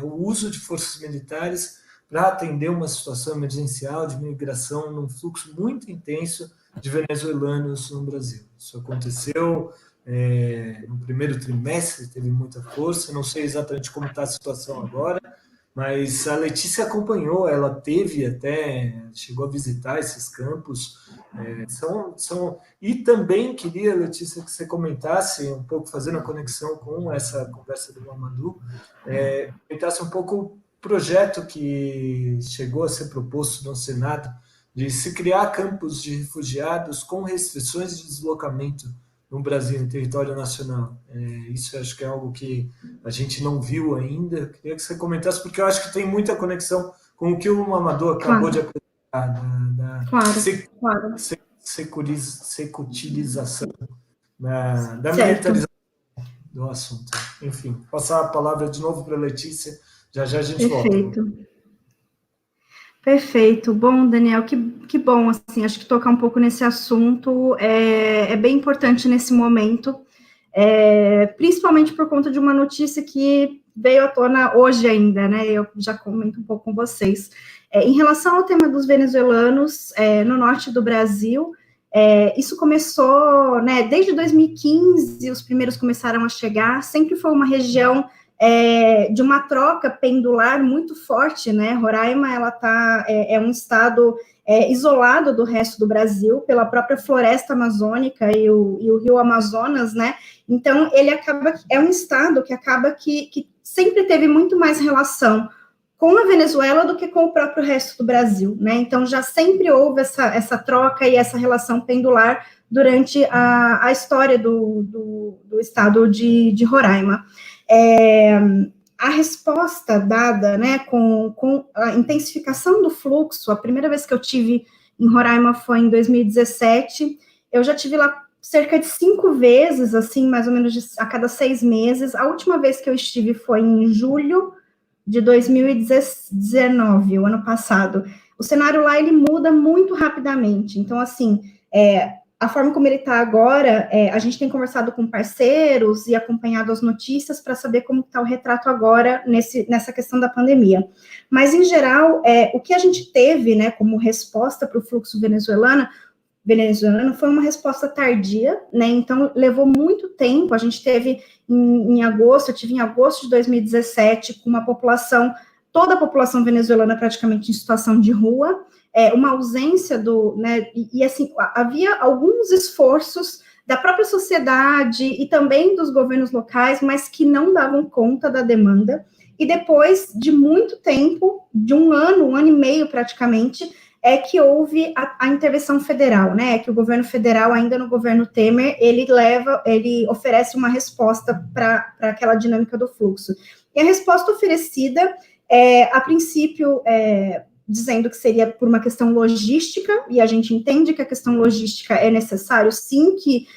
o uso de forças militares para atender uma situação emergencial de migração num fluxo muito intenso de venezuelanos no Brasil. Isso aconteceu no primeiro trimestre, teve muita força, não sei exatamente como está a situação agora, mas a Letícia acompanhou, ela chegou a visitar esses campos, e também queria, Letícia, que você comentasse um pouco, fazendo a conexão com essa conversa do Mamadou, comentasse um pouco o projeto que chegou a ser proposto no Senado, de se criar campos de refugiados com restrições de deslocamento no Brasil, em território nacional. Isso acho que é algo que a gente não viu ainda. Queria que você comentasse, porque eu acho que tem muita conexão com o que o Amador acabou de apresentar, da securitização, da militarização do assunto. Enfim, passar a palavra de novo para a Letícia, já a gente volta. Perfeito. Bom, Daniel, que bom, assim, acho que tocar um pouco nesse assunto é bem importante nesse momento, principalmente por conta de uma notícia que veio à tona hoje ainda, né, eu já comento um pouco com vocês. Em relação ao tema dos venezuelanos no norte do Brasil, isso começou, né, desde 2015, os primeiros começaram a chegar, sempre foi uma região de uma troca pendular muito forte, né, Roraima, ela é um estado isolado do resto do Brasil, pela própria floresta amazônica e o rio Amazonas, né, então ele é um estado que acaba que sempre teve muito mais relação com a Venezuela do que com o próprio resto do Brasil, né, então já sempre houve essa troca e essa relação pendular durante a história do estado de Roraima. A resposta dada, né, com a intensificação do fluxo, a primeira vez que eu tive em Roraima foi em 2017, eu já tive lá cerca de 5 vezes, assim, mais ou menos a cada 6 meses, a última vez que eu estive foi em julho de 2019, o ano passado. O cenário lá, ele muda muito rapidamente, então, assim, a forma como ele está agora, a gente tem conversado com parceiros e acompanhado as notícias para saber como está o retrato agora nessa questão da pandemia. Mas, em geral, o que a gente teve, né, como resposta para o fluxo venezuelano foi uma resposta tardia, né, então levou muito tempo. A gente teve eu tive em agosto de 2017, com toda a população venezuelana praticamente em situação de rua, uma ausência né, e assim, havia alguns esforços da própria sociedade e também dos governos locais, mas que não davam conta da demanda, e depois de muito tempo, de um ano e meio praticamente, que houve a intervenção federal, né, que o governo federal, ainda no governo Temer, ele oferece uma resposta para aquela dinâmica do fluxo. E a resposta oferecida, a princípio, dizendo que seria por uma questão logística, e a gente entende que a questão logística é necessário, sim, que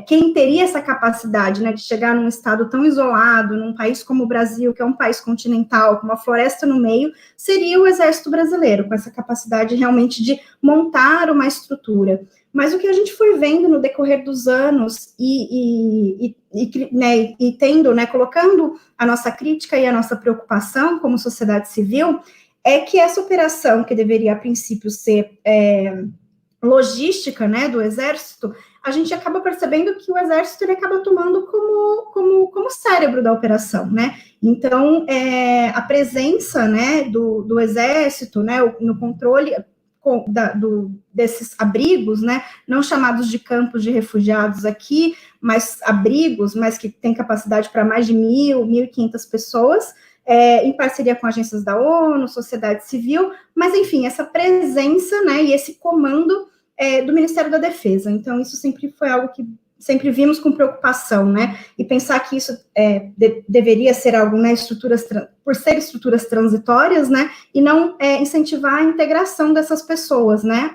quem teria essa capacidade, né, de chegar num estado tão isolado, num país como o Brasil, que é um país continental, com uma floresta no meio, seria o Exército Brasileiro, com essa capacidade realmente de montar uma estrutura. Mas o que a gente foi vendo no decorrer dos anos tendo, né, colocando a nossa crítica e a nossa preocupação como sociedade civil, é que essa operação, que deveria, a princípio, ser logística, né, do Exército, a gente acaba percebendo que o Exército ele acaba tomando como cérebro da operação, né? Então, a presença, né, do Exército, né, no controle desses abrigos, né, não chamados de campos de refugiados aqui, mas abrigos, mas que tem capacidade para mais de 1.500 pessoas, em parceria com agências da ONU, sociedade civil, mas, enfim, essa presença, né, e esse comando do Ministério da Defesa. Então, isso sempre foi algo que sempre vimos com preocupação, né, e pensar que isso deveria ser algo, né, por ser estruturas transitórias, né, e não incentivar a integração dessas pessoas, né,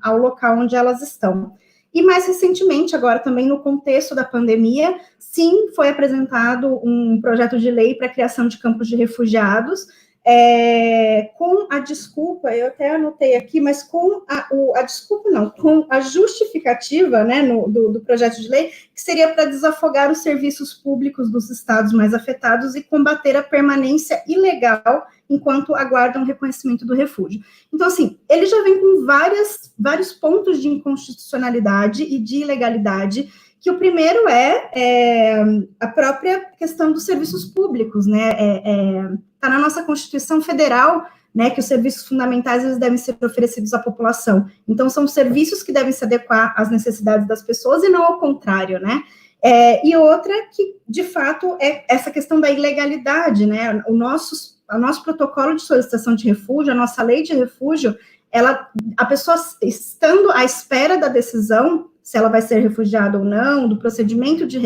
ao local onde elas estão. E mais recentemente, agora também no contexto da pandemia, sim, foi apresentado um projeto de lei para a criação de campos de refugiados, com a desculpa, eu até anotei aqui, mas com com a justificativa, né, do projeto de lei, que seria para desafogar os serviços públicos dos estados mais afetados e combater a permanência ilegal enquanto aguardam o reconhecimento do refúgio. Então, assim, ele já vem com vários pontos de inconstitucionalidade e de ilegalidade, que o primeiro é a própria questão dos serviços públicos, né, está na nossa Constituição Federal, né, que os serviços fundamentais eles devem ser oferecidos à população. Então, são serviços que devem se adequar às necessidades das pessoas e não ao contrário, né. E outra que, de fato, é essa questão da ilegalidade, né, o nosso protocolo de solicitação de refúgio, a nossa lei de refúgio, a pessoa estando à espera da decisão, se ela vai ser refugiada ou não, do procedimento de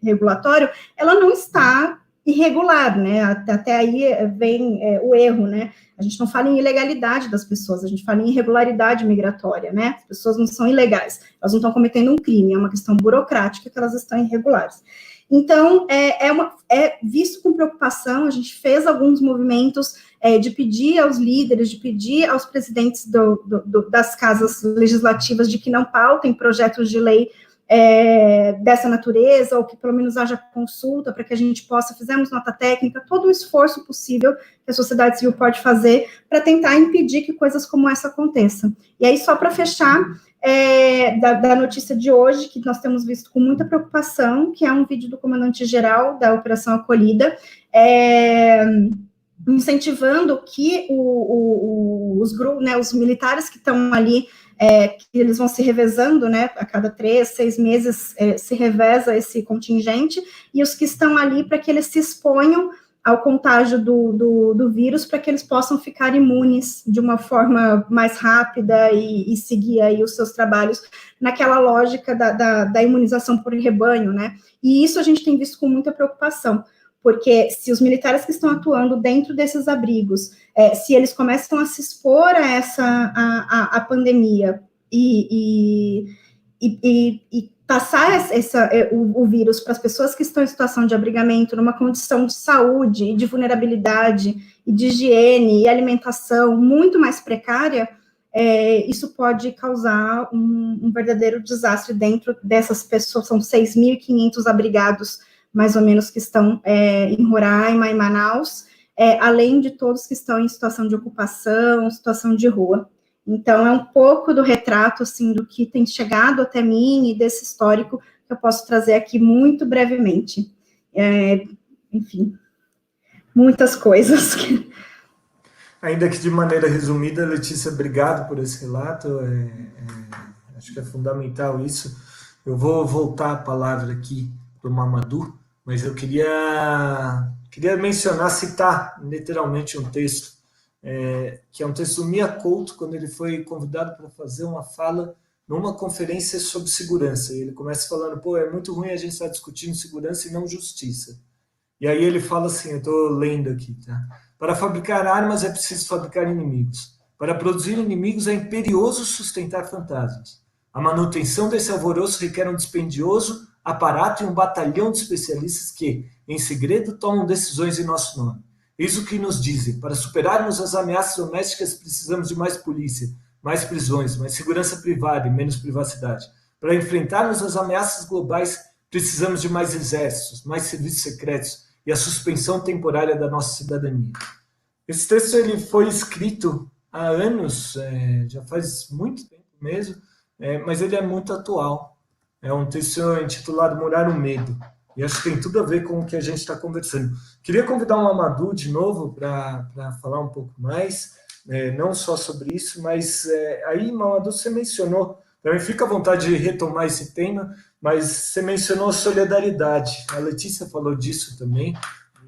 regulatório, ela não está irregular, né? Até aí vem o erro, né? A gente não fala em ilegalidade das pessoas, a gente fala em irregularidade migratória, né? As pessoas não são ilegais, elas não estão cometendo um crime, é uma questão burocrática que elas estão irregulares. Então, é visto com preocupação, a gente fez alguns movimentos de pedir aos líderes, de pedir aos presidentes das casas legislativas de que não pautem projetos de lei dessa natureza, ou que pelo menos haja consulta para que a gente possa, fizemos nota técnica, todo o esforço possível que a sociedade civil pode fazer para tentar impedir que coisas como essa aconteçam. E aí, só para fechar, da notícia de hoje, que nós temos visto com muita preocupação, que é um vídeo do comandante-geral da Operação Acolhida, incentivando que os grupos, né, os militares que estão ali, que eles vão se revezando, né, a cada 3, 6 meses se reveza esse contingente, e os que estão ali para que eles se exponham ao contágio do vírus, para que eles possam ficar imunes de uma forma mais rápida e seguir aí os seus trabalhos naquela lógica da imunização por rebanho, né, e isso a gente tem visto com muita preocupação, porque se os militares que estão atuando dentro desses abrigos, se eles começam a se expor a pandemia e passar o vírus para as pessoas que estão em situação de abrigamento, numa condição de saúde, de vulnerabilidade, e de higiene e alimentação muito mais precária, isso pode causar um verdadeiro desastre dentro dessas pessoas. São 6.500 abrigados, mais ou menos, que estão em Roraima e Manaus, além de todos que estão em situação de ocupação, situação de rua. Então, é um pouco do retrato, assim, do que tem chegado até mim e desse histórico que eu posso trazer aqui muito brevemente. Enfim, muitas coisas. Ainda que de maneira resumida, Letícia, obrigado por esse relato, acho que é fundamental isso. Eu vou voltar a palavra aqui para o Mamadou, mas eu queria mencionar, citar literalmente um texto, que é um texto do Mia Couto, quando ele foi convidado para fazer uma fala numa conferência sobre segurança. E ele começa falando, é muito ruim a gente estar discutindo segurança e não justiça. E aí ele fala assim, eu estou lendo aqui, tá? Para fabricar armas é preciso fabricar inimigos. Para produzir inimigos é imperioso sustentar fantasmas. A manutenção desse alvoroço requer um dispendioso aparato e um batalhão de especialistas que, em segredo, tomam decisões em nosso nome. Eis o que nos dizem. Para superarmos as ameaças domésticas, precisamos de mais polícia, mais prisões, mais segurança privada e menos privacidade. Para enfrentarmos as ameaças globais, precisamos de mais exércitos, mais serviços secretos e a suspensão temporária da nossa cidadania. Esse texto ele foi escrito há anos, já faz muito tempo mesmo, mas ele é muito atual. É um texto intitulado Morar o Medo, e acho que tem tudo a ver com o que a gente está conversando. Queria convidar o Mamadou de novo para falar um pouco mais, não só sobre isso, mas aí, Mamadou, você mencionou, também fica à vontade de retomar esse tema, mas você mencionou solidariedade. A Letícia falou disso também,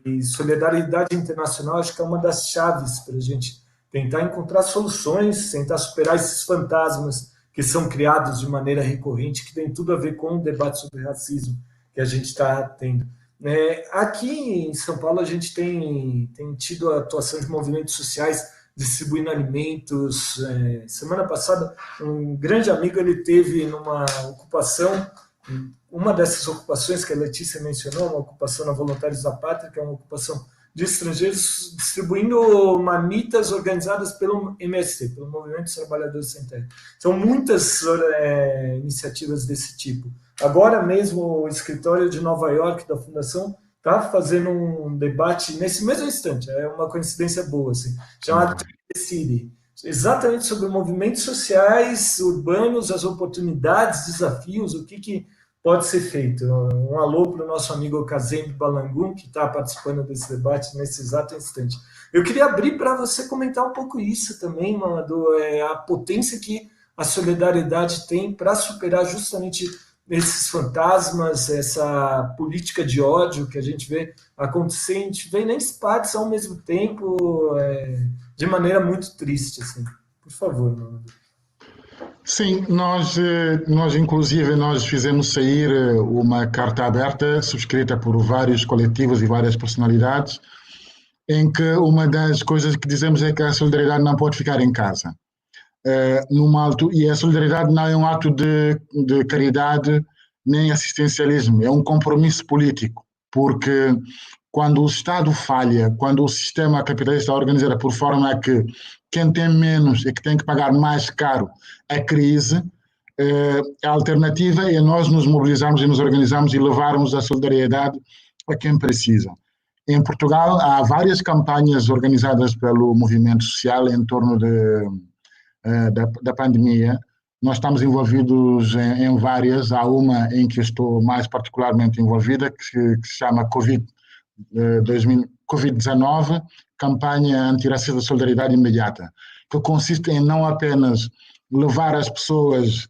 e solidariedade internacional acho que é uma das chaves para a gente tentar encontrar soluções, tentar superar esses fantasmas que são criados de maneira recorrente, que tem tudo a ver com o debate sobre racismo que a gente está tendo. Aqui em São Paulo, a gente tem tido a atuação de movimentos sociais distribuindo alimentos. Semana passada, um grande amigo ele teve numa ocupação, uma dessas ocupações que a Letícia mencionou, uma ocupação na Voluntários da Pátria, que é uma ocupação de estrangeiros, distribuindo marmitas organizadas pelo MST, pelo Movimento dos Trabalhadores Sem Terra. São muitas iniciativas desse tipo. Agora mesmo, o escritório de Nova York da Fundação está fazendo um debate nesse mesmo instante, é uma coincidência boa, assim, chamado The City, exatamente sobre movimentos sociais urbanos, as oportunidades, desafios, o que pode ser feito. Um alô para o nosso amigo Kazem Balangum, que está participando desse debate nesse exato instante. Eu queria abrir para você comentar um pouco isso também, Mamadou, a potência que a solidariedade tem para superar justamente esses fantasmas, essa política de ódio que a gente vê acontecer, a gente vê nesses partes ao mesmo tempo, de maneira muito triste. Assim. Por favor, Mamadou. Sim, nós inclusive nós fizemos sair uma carta aberta subscrita por vários coletivos e várias personalidades, em que uma das coisas que dizemos é que a solidariedade não pode ficar em casa. E a solidariedade não é um ato de caridade nem assistencialismo, é um compromisso político, porque quando o Estado falha, quando o sistema capitalista organiza por forma a que quem tem menos é que tem que pagar mais caro a crise, a alternativa é nós nos mobilizarmos e nos organizarmos e levarmos a solidariedade a quem precisa. Em Portugal há várias campanhas organizadas pelo movimento social em torno da pandemia. Nós estamos envolvidos em várias. Há uma em que estou mais particularmente envolvida, que se chama Covid-19, Campanha Antirracista de Solidariedade Imediata, que consiste em não apenas levar as pessoas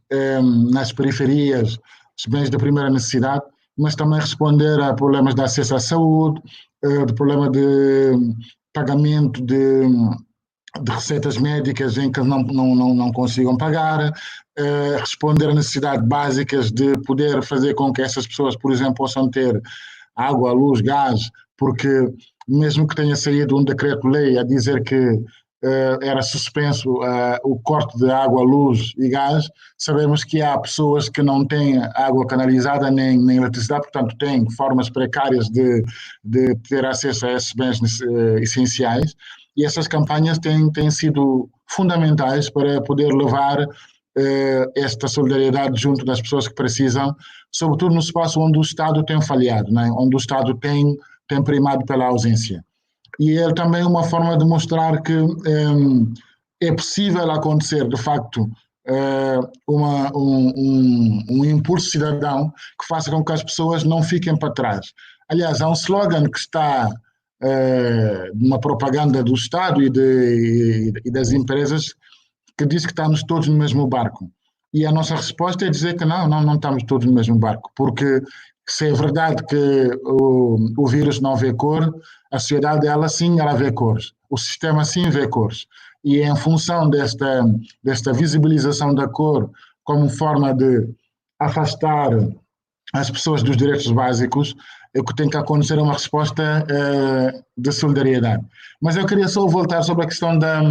nas periferias os bens de primeira necessidade, mas também responder a problemas de acesso à saúde, de problema de pagamento de receitas médicas em que não consigam pagar, responder a necessidades básicas de poder fazer com que essas pessoas, por exemplo, possam ter água, luz, gás, porque mesmo que tenha saído um decreto-lei a dizer que era suspenso o corte de água, luz e gás, sabemos que há pessoas que não têm água canalizada nem eletricidade, portanto têm formas precárias de ter acesso a esses bens essenciais, e essas campanhas têm sido fundamentais para poder levar esta solidariedade junto das pessoas que precisam, sobretudo no espaço onde o Estado tem falhado, né? Onde o Estado tem primado pela ausência. E é também uma forma de mostrar que é possível acontecer, de facto, um impulso cidadão que faça com que as pessoas não fiquem para trás. Aliás, há um slogan que está numa propaganda do Estado e das empresas que diz que estamos todos no mesmo barco. E a nossa resposta é dizer que não estamos todos no mesmo barco, porque se é verdade que o vírus não vê cor, a sociedade, ela vê cores. O sistema sim vê cores. E em função desta visibilização da cor como forma de afastar as pessoas dos direitos básicos, o que tem que acontecer é uma resposta de solidariedade. Mas eu queria só voltar sobre a questão da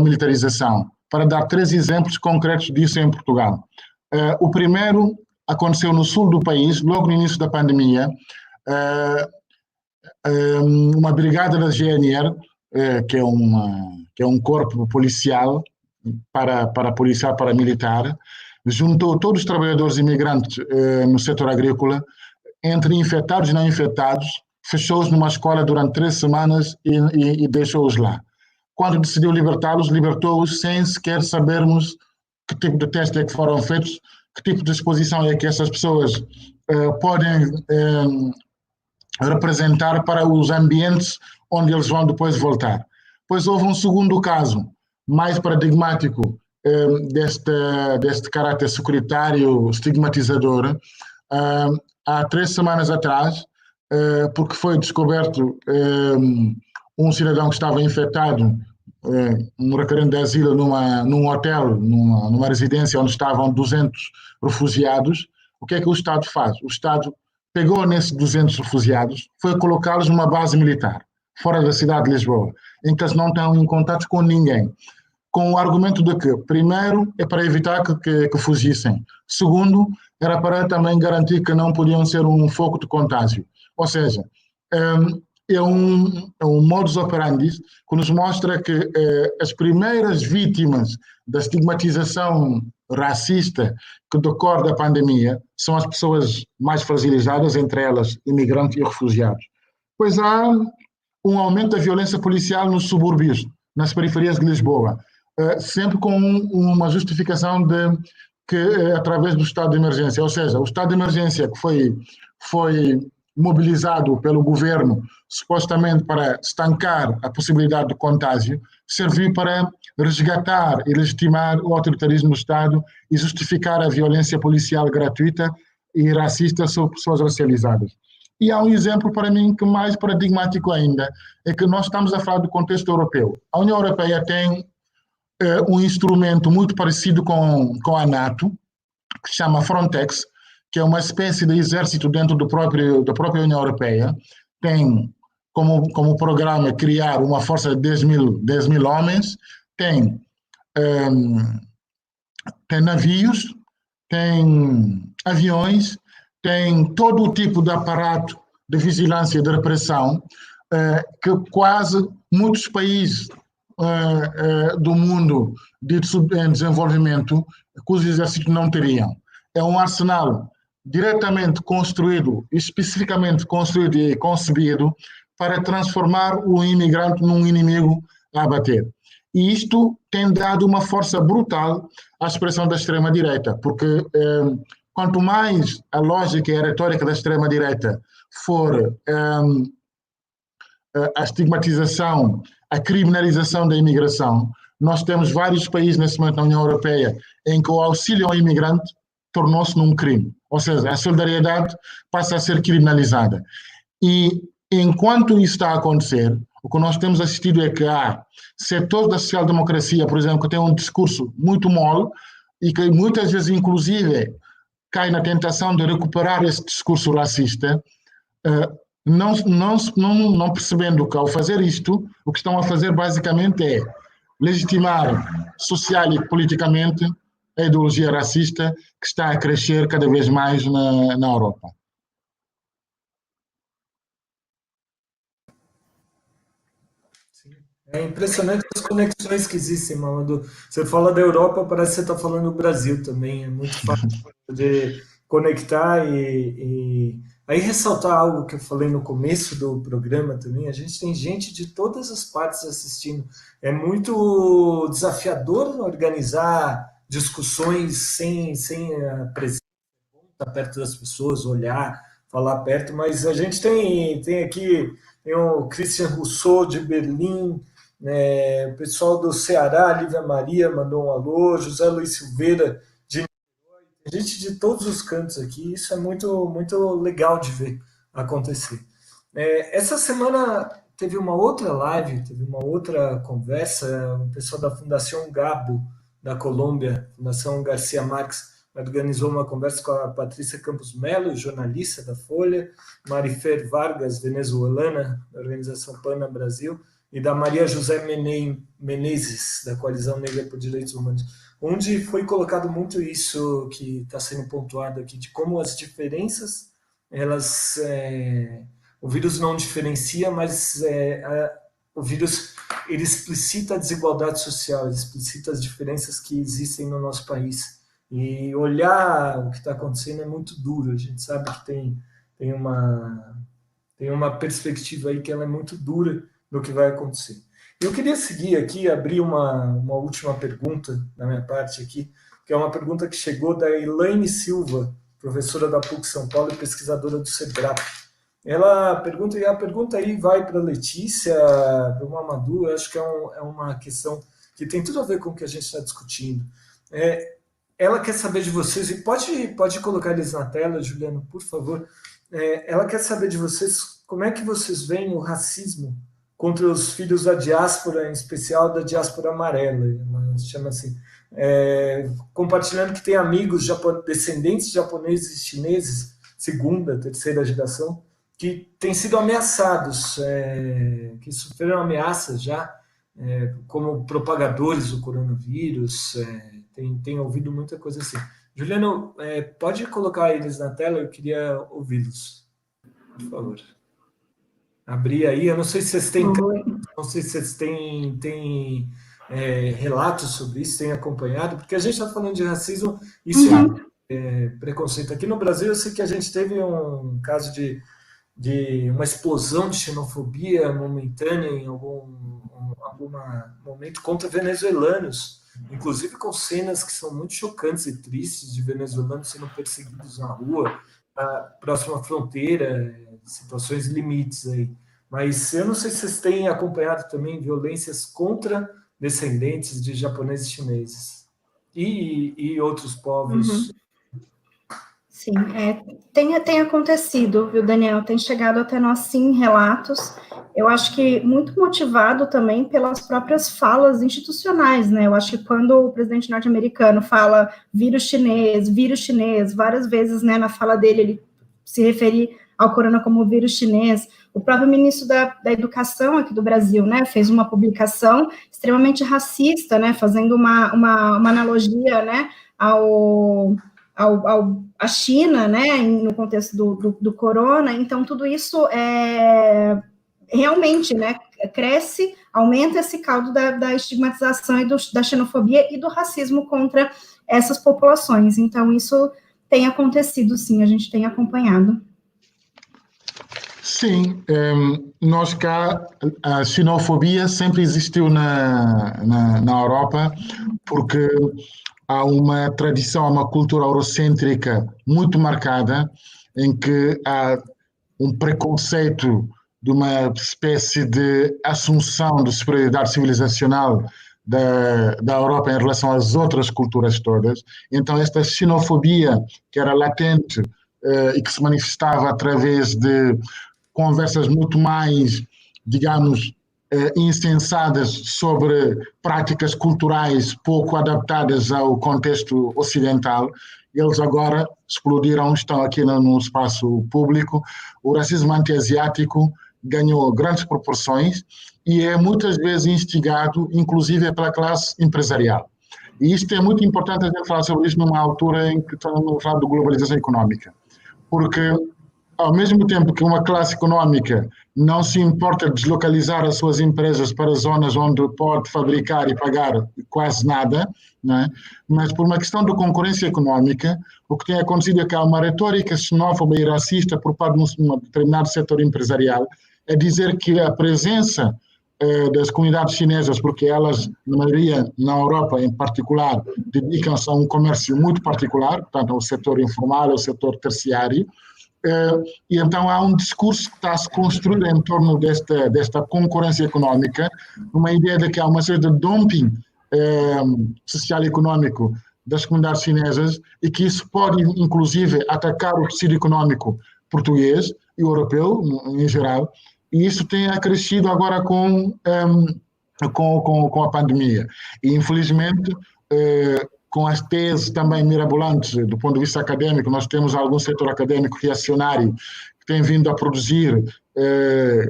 militarização, para dar 3 exemplos concretos disso em Portugal. O primeiro aconteceu no sul do país, logo no início da pandemia. Uma brigada da GNR, que é um corpo policial policial paramilitar, juntou todos os trabalhadores imigrantes no setor agrícola, entre infectados e não infectados, fechou-os numa escola durante 3 semanas e deixou-os lá. Quando decidiu libertá-los, libertou-os sem sequer sabermos que tipo de testes é que foram feitos, que tipo de exposição é que essas pessoas podem representar para os ambientes onde eles vão depois voltar. Pois houve um segundo caso, mais paradigmático deste caráter securitário, estigmatizador, há 3 semanas atrás, porque foi descoberto um cidadão que estava infectado, um requerente de asilo num hotel, numa residência onde estavam 200 refugiados. O que é que o Estado faz? O Estado pegou nesses 200 refugiados, foi colocá-los numa base militar, fora da cidade de Lisboa, em que eles não estão em contato com ninguém, com o argumento de que, primeiro, é para evitar que fugissem. Segundo, era para também garantir que não podiam ser um foco de contágio. Ou seja, é um modus operandi que nos mostra que as primeiras vítimas da estigmatização racista que decorre da pandemia são as pessoas mais fragilizadas, entre elas imigrantes e refugiados. Pois há um aumento da violência policial nos subúrbios, nas periferias de Lisboa, sempre com uma justificação através do estado de emergência. Ou seja, o estado de emergência que foi mobilizado pelo governo, supostamente para estancar a possibilidade de contágio, serviu para resgatar e legitimar o autoritarismo do Estado e justificar a violência policial gratuita e racista sobre pessoas racializadas. E há um exemplo para mim que mais paradigmático ainda, é que nós estamos a falar do contexto europeu. A União Europeia tem um instrumento muito parecido com a NATO, que se chama Frontex, que é uma espécie de exército dentro da própria União Europeia. Tem como programa criar uma força de 10 mil homens, tem navios, tem aviões, tem todo o tipo de aparato de vigilância e de repressão que quase muitos países do mundo em desenvolvimento cujos exércitos não teriam. É um arsenal diretamente construído, especificamente construído e concebido para transformar o imigrante num inimigo a abater. E isto tem dado uma força brutal à expressão da extrema-direita, porque quanto mais a lógica e a retórica da extrema-direita for a estigmatização, a criminalização da imigração, nós temos vários países nesse momento na União Europeia em que o auxílio ao imigrante tornou-se num crime. Ou seja, a solidariedade passa a ser criminalizada. E enquanto isso está a acontecer, o que nós temos assistido é que há setores da social-democracia, por exemplo, que têm um discurso muito mole e que muitas vezes, inclusive, cai na tentação de recuperar esse discurso racista, não percebendo que, ao fazer isto, o que estão a fazer basicamente é legitimar social e politicamente a ideologia racista que está a crescer cada vez mais na Europa. É impressionante as conexões que existem, Mamadou. Você fala da Europa, parece que você está falando do Brasil também. É muito fácil de conectar e aí ressaltar algo que eu falei no começo do programa também. A gente tem gente de todas as partes assistindo. É muito desafiador organizar discussões sem a presença, estar perto das pessoas, olhar, falar perto, mas a gente tem aqui o Christian Rousseau de Berlim, o pessoal do Ceará, Lívia Maria mandou um alô, José Luiz Silveira de Niterói, gente de todos os cantos aqui, isso é muito, muito legal de ver acontecer. Essa semana teve uma outra live, teve uma outra conversa, o pessoal da Fundação Gabo, da Colômbia, Fundação Garcia Marques, organizou uma conversa com a Patrícia Campos Melo, jornalista da Folha, Marifer Vargas, venezuelana, da Organização PANA Brasil, e da Maria José Menezes, da Coalizão Negra por Direitos Humanos, onde foi colocado muito isso que está sendo pontuado aqui, de como as diferenças, o vírus não diferencia, mas o vírus ele explicita a desigualdade social, ele explicita as diferenças que existem no nosso país. E olhar o que está acontecendo é muito duro, a gente sabe que tem uma perspectiva aí que ela é muito dura do que vai acontecer. Eu queria seguir aqui, abrir uma última pergunta da minha parte aqui, que é uma pergunta que chegou da Elaine Silva, professora da PUC São Paulo e pesquisadora do SEBRAP. Ela pergunta, e a pergunta aí vai para a Letícia, para o Mamadou, eu acho que é uma questão que tem tudo a ver com o que a gente está discutindo. Ela quer saber de vocês, e pode colocar eles na tela, Juliano, por favor. Ela quer saber de vocês como é que vocês veem o racismo contra os filhos da diáspora, em especial da diáspora amarela, ela se chama assim, compartilhando que tem amigos descendentes de japoneses e chineses, segunda, terceira geração, que têm sido ameaçados, que sofreram ameaças já, como propagadores do coronavírus, tem ouvido muita coisa assim. Juliano, pode colocar eles na tela, eu queria ouvi-los, por favor. Abrir aí, eu não sei se vocês têm relatos sobre isso, têm acompanhado, porque a gente está falando de racismo, isso é preconceito. Aqui no Brasil, eu sei que a gente teve um caso de uma explosão de xenofobia momentânea em algum momento contra venezuelanos, inclusive com cenas que são muito chocantes e tristes de venezuelanos sendo perseguidos na rua, na próxima fronteira, situações limites aí. Mas eu não sei se vocês têm acompanhado também violências contra descendentes de japoneses e chineses e outros povos. Sim, tem acontecido, viu, Daniel? Tem chegado até nós, sim, relatos. Eu acho que muito motivado também pelas próprias falas institucionais, né? Eu acho que quando o presidente norte-americano fala vírus chinês, várias vezes, né, na fala dele, ele se referir ao corona como vírus chinês. O próprio ministro da Educação aqui do Brasil, né, fez uma publicação extremamente racista, né, fazendo uma analogia, né, a China, né, no contexto do corona. Então, tudo isso realmente, né, cresce, aumenta esse caldo da estigmatização e da xenofobia e do racismo contra essas populações. Então, isso tem acontecido, sim, a gente tem acompanhado. Sim, nós cá, a xenofobia sempre existiu na Europa, porque há uma tradição, uma cultura eurocêntrica muito marcada, em que há um preconceito de uma espécie de assunção de superioridade civilizacional da Europa em relação às outras culturas todas. Então, esta xenofobia, que era latente e que se manifestava através de conversas muito mais, digamos, insensadas sobre práticas culturais pouco adaptadas ao contexto ocidental. Eles agora explodiram, estão aqui no espaço público. O racismo anti-asiático ganhou grandes proporções e é muitas vezes instigado, inclusive, pela classe empresarial. E isto é muito importante a gente falar sobre isso numa altura em que estamos a falar de globalização económica, porque ao mesmo tempo que uma classe económica não se importa de deslocalizar as suas empresas para zonas onde pode fabricar e pagar quase nada, né? Mas por uma questão de concorrência económica, o que tem acontecido é que há uma retórica xenófoba e racista por parte de um determinado setor empresarial, é dizer que a presença das comunidades chinesas, porque elas, na maioria, na Europa em particular, dedicam-se a um comércio muito particular, portanto, ao setor informal, ao setor terciário. E então há um discurso que está a se construir em torno desta concorrência económica, uma ideia de que há uma série de dumping social e económico das comunidades chinesas e que isso pode, inclusive, atacar o tecido económico português e europeu, em geral, e isso tem acrescido agora com a pandemia. E, infelizmente, com as teses também mirabolantes do ponto de vista acadêmico, nós temos algum setor acadêmico reacionário que tem vindo a produzir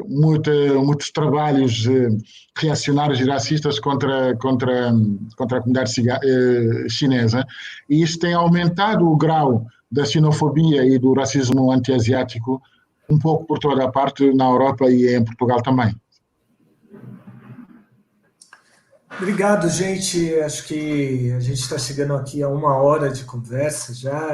muitos trabalhos reacionários e racistas contra a comunidade chinesa, e isso tem aumentado o grau da xenofobia e do racismo anti-asiático um pouco por toda a parte na Europa e em Portugal também. Obrigado, gente. Acho que a gente está chegando aqui a 1 hora de conversa já.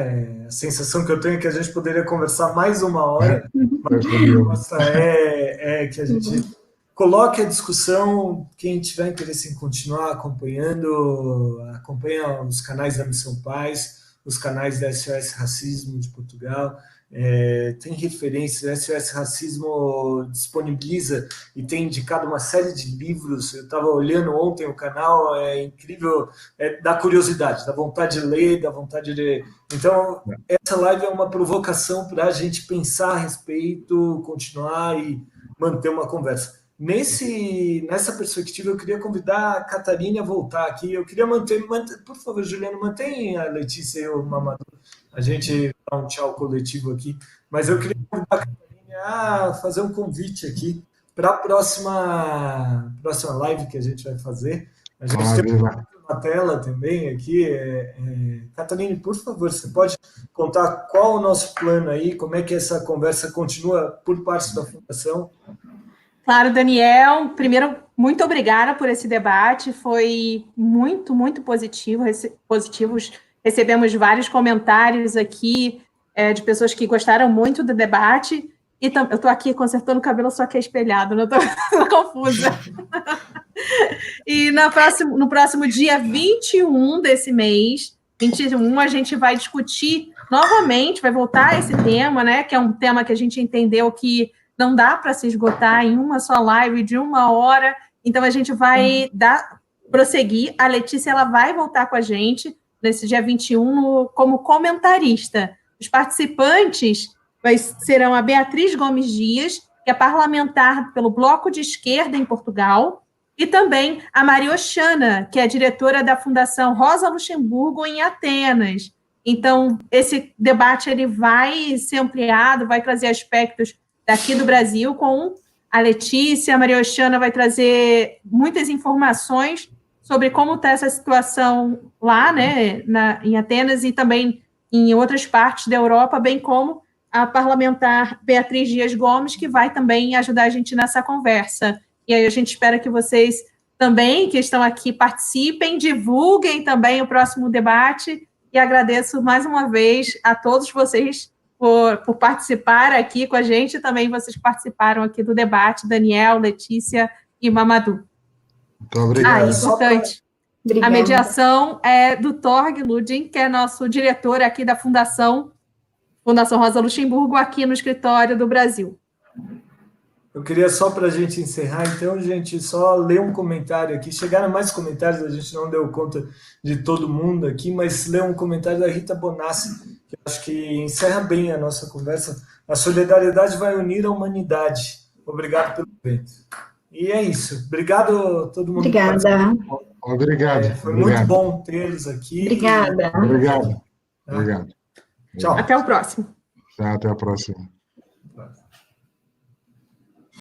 A sensação que eu tenho é que a gente poderia conversar mais 1 hora. Mas a proposta é que a gente coloque a discussão. Quem tiver interesse em continuar acompanhando, acompanha os canais da Missão Paz, os canais da SOS Racismo de Portugal. Tem referências, SOS Racismo disponibiliza e tem indicado uma série de livros. Eu estava olhando ontem o canal, é incrível, dá curiosidade, dá vontade de ler, dá vontade de... Então, essa live é uma provocação para a gente pensar a respeito, continuar e manter uma conversa. Nessa perspectiva, eu queria convidar a Catarina a voltar aqui. Eu queria manter por favor, Juliano, mantenha a Letícia e o Mamadou. A gente dá um tchau coletivo aqui. Mas eu queria convidar a Catarina a fazer um convite aqui para a próxima live que a gente vai fazer. A gente tem na tela também aqui. Catarina, por favor, você pode contar qual o nosso plano aí, como é que essa conversa continua por parte da Fundação? Claro, Daniel. Primeiro, muito obrigada por esse debate. Foi muito, muito positivos. Recebemos vários comentários aqui de pessoas que gostaram muito do debate. E eu estou aqui consertando o cabelo, só que é espelhado, não estou confusa. E no próximo dia 21 desse mês, 21, a gente vai discutir novamente, vai voltar a esse tema, né? Que é um tema que a gente entendeu que não dá para se esgotar em uma só live de 1 hora. Então, a gente vai prosseguir. A Letícia ela vai voltar com a gente nesse dia 21 como comentarista. Os participantes serão a Beatriz Gomes Dias, que é parlamentar pelo Bloco de Esquerda em Portugal, e também a Maria Oxana, que é diretora da Fundação Rosa Luxemburgo em Atenas. Então, esse debate ele vai ser ampliado, vai trazer aspectos daqui do Brasil, com a Letícia. A Maria Oxana vai trazer muitas informações sobre como está essa situação lá, né, em Atenas e também em outras partes da Europa, bem como a parlamentar Beatriz Dias Gomes, que vai também ajudar a gente nessa conversa. E aí a gente espera que vocês também, que estão aqui, participem, divulguem também o próximo debate, e agradeço mais uma vez a todos vocês por participar aqui com a gente, e também vocês que participaram aqui do debate, Daniel, Letícia e Mamadou. Muito obrigado. Importante. Obrigada. A mediação é do Torg Ludin, que é nosso diretor aqui da Fundação Rosa Luxemburgo, aqui no escritório do Brasil. Eu queria só para a gente encerrar, então, gente, só ler um comentário aqui. Chegaram mais comentários, a gente não deu conta de todo mundo aqui, mas ler um comentário da Rita Bonassi, que eu acho que encerra bem a nossa conversa. A solidariedade vai unir a humanidade. Obrigado pelo evento. E é isso. Obrigado a todo mundo. Obrigada. Obrigado. Foi muito bom tê-los aqui. Obrigada. Obrigado. Obrigado. Tchau. Até o próximo. Até a próxima.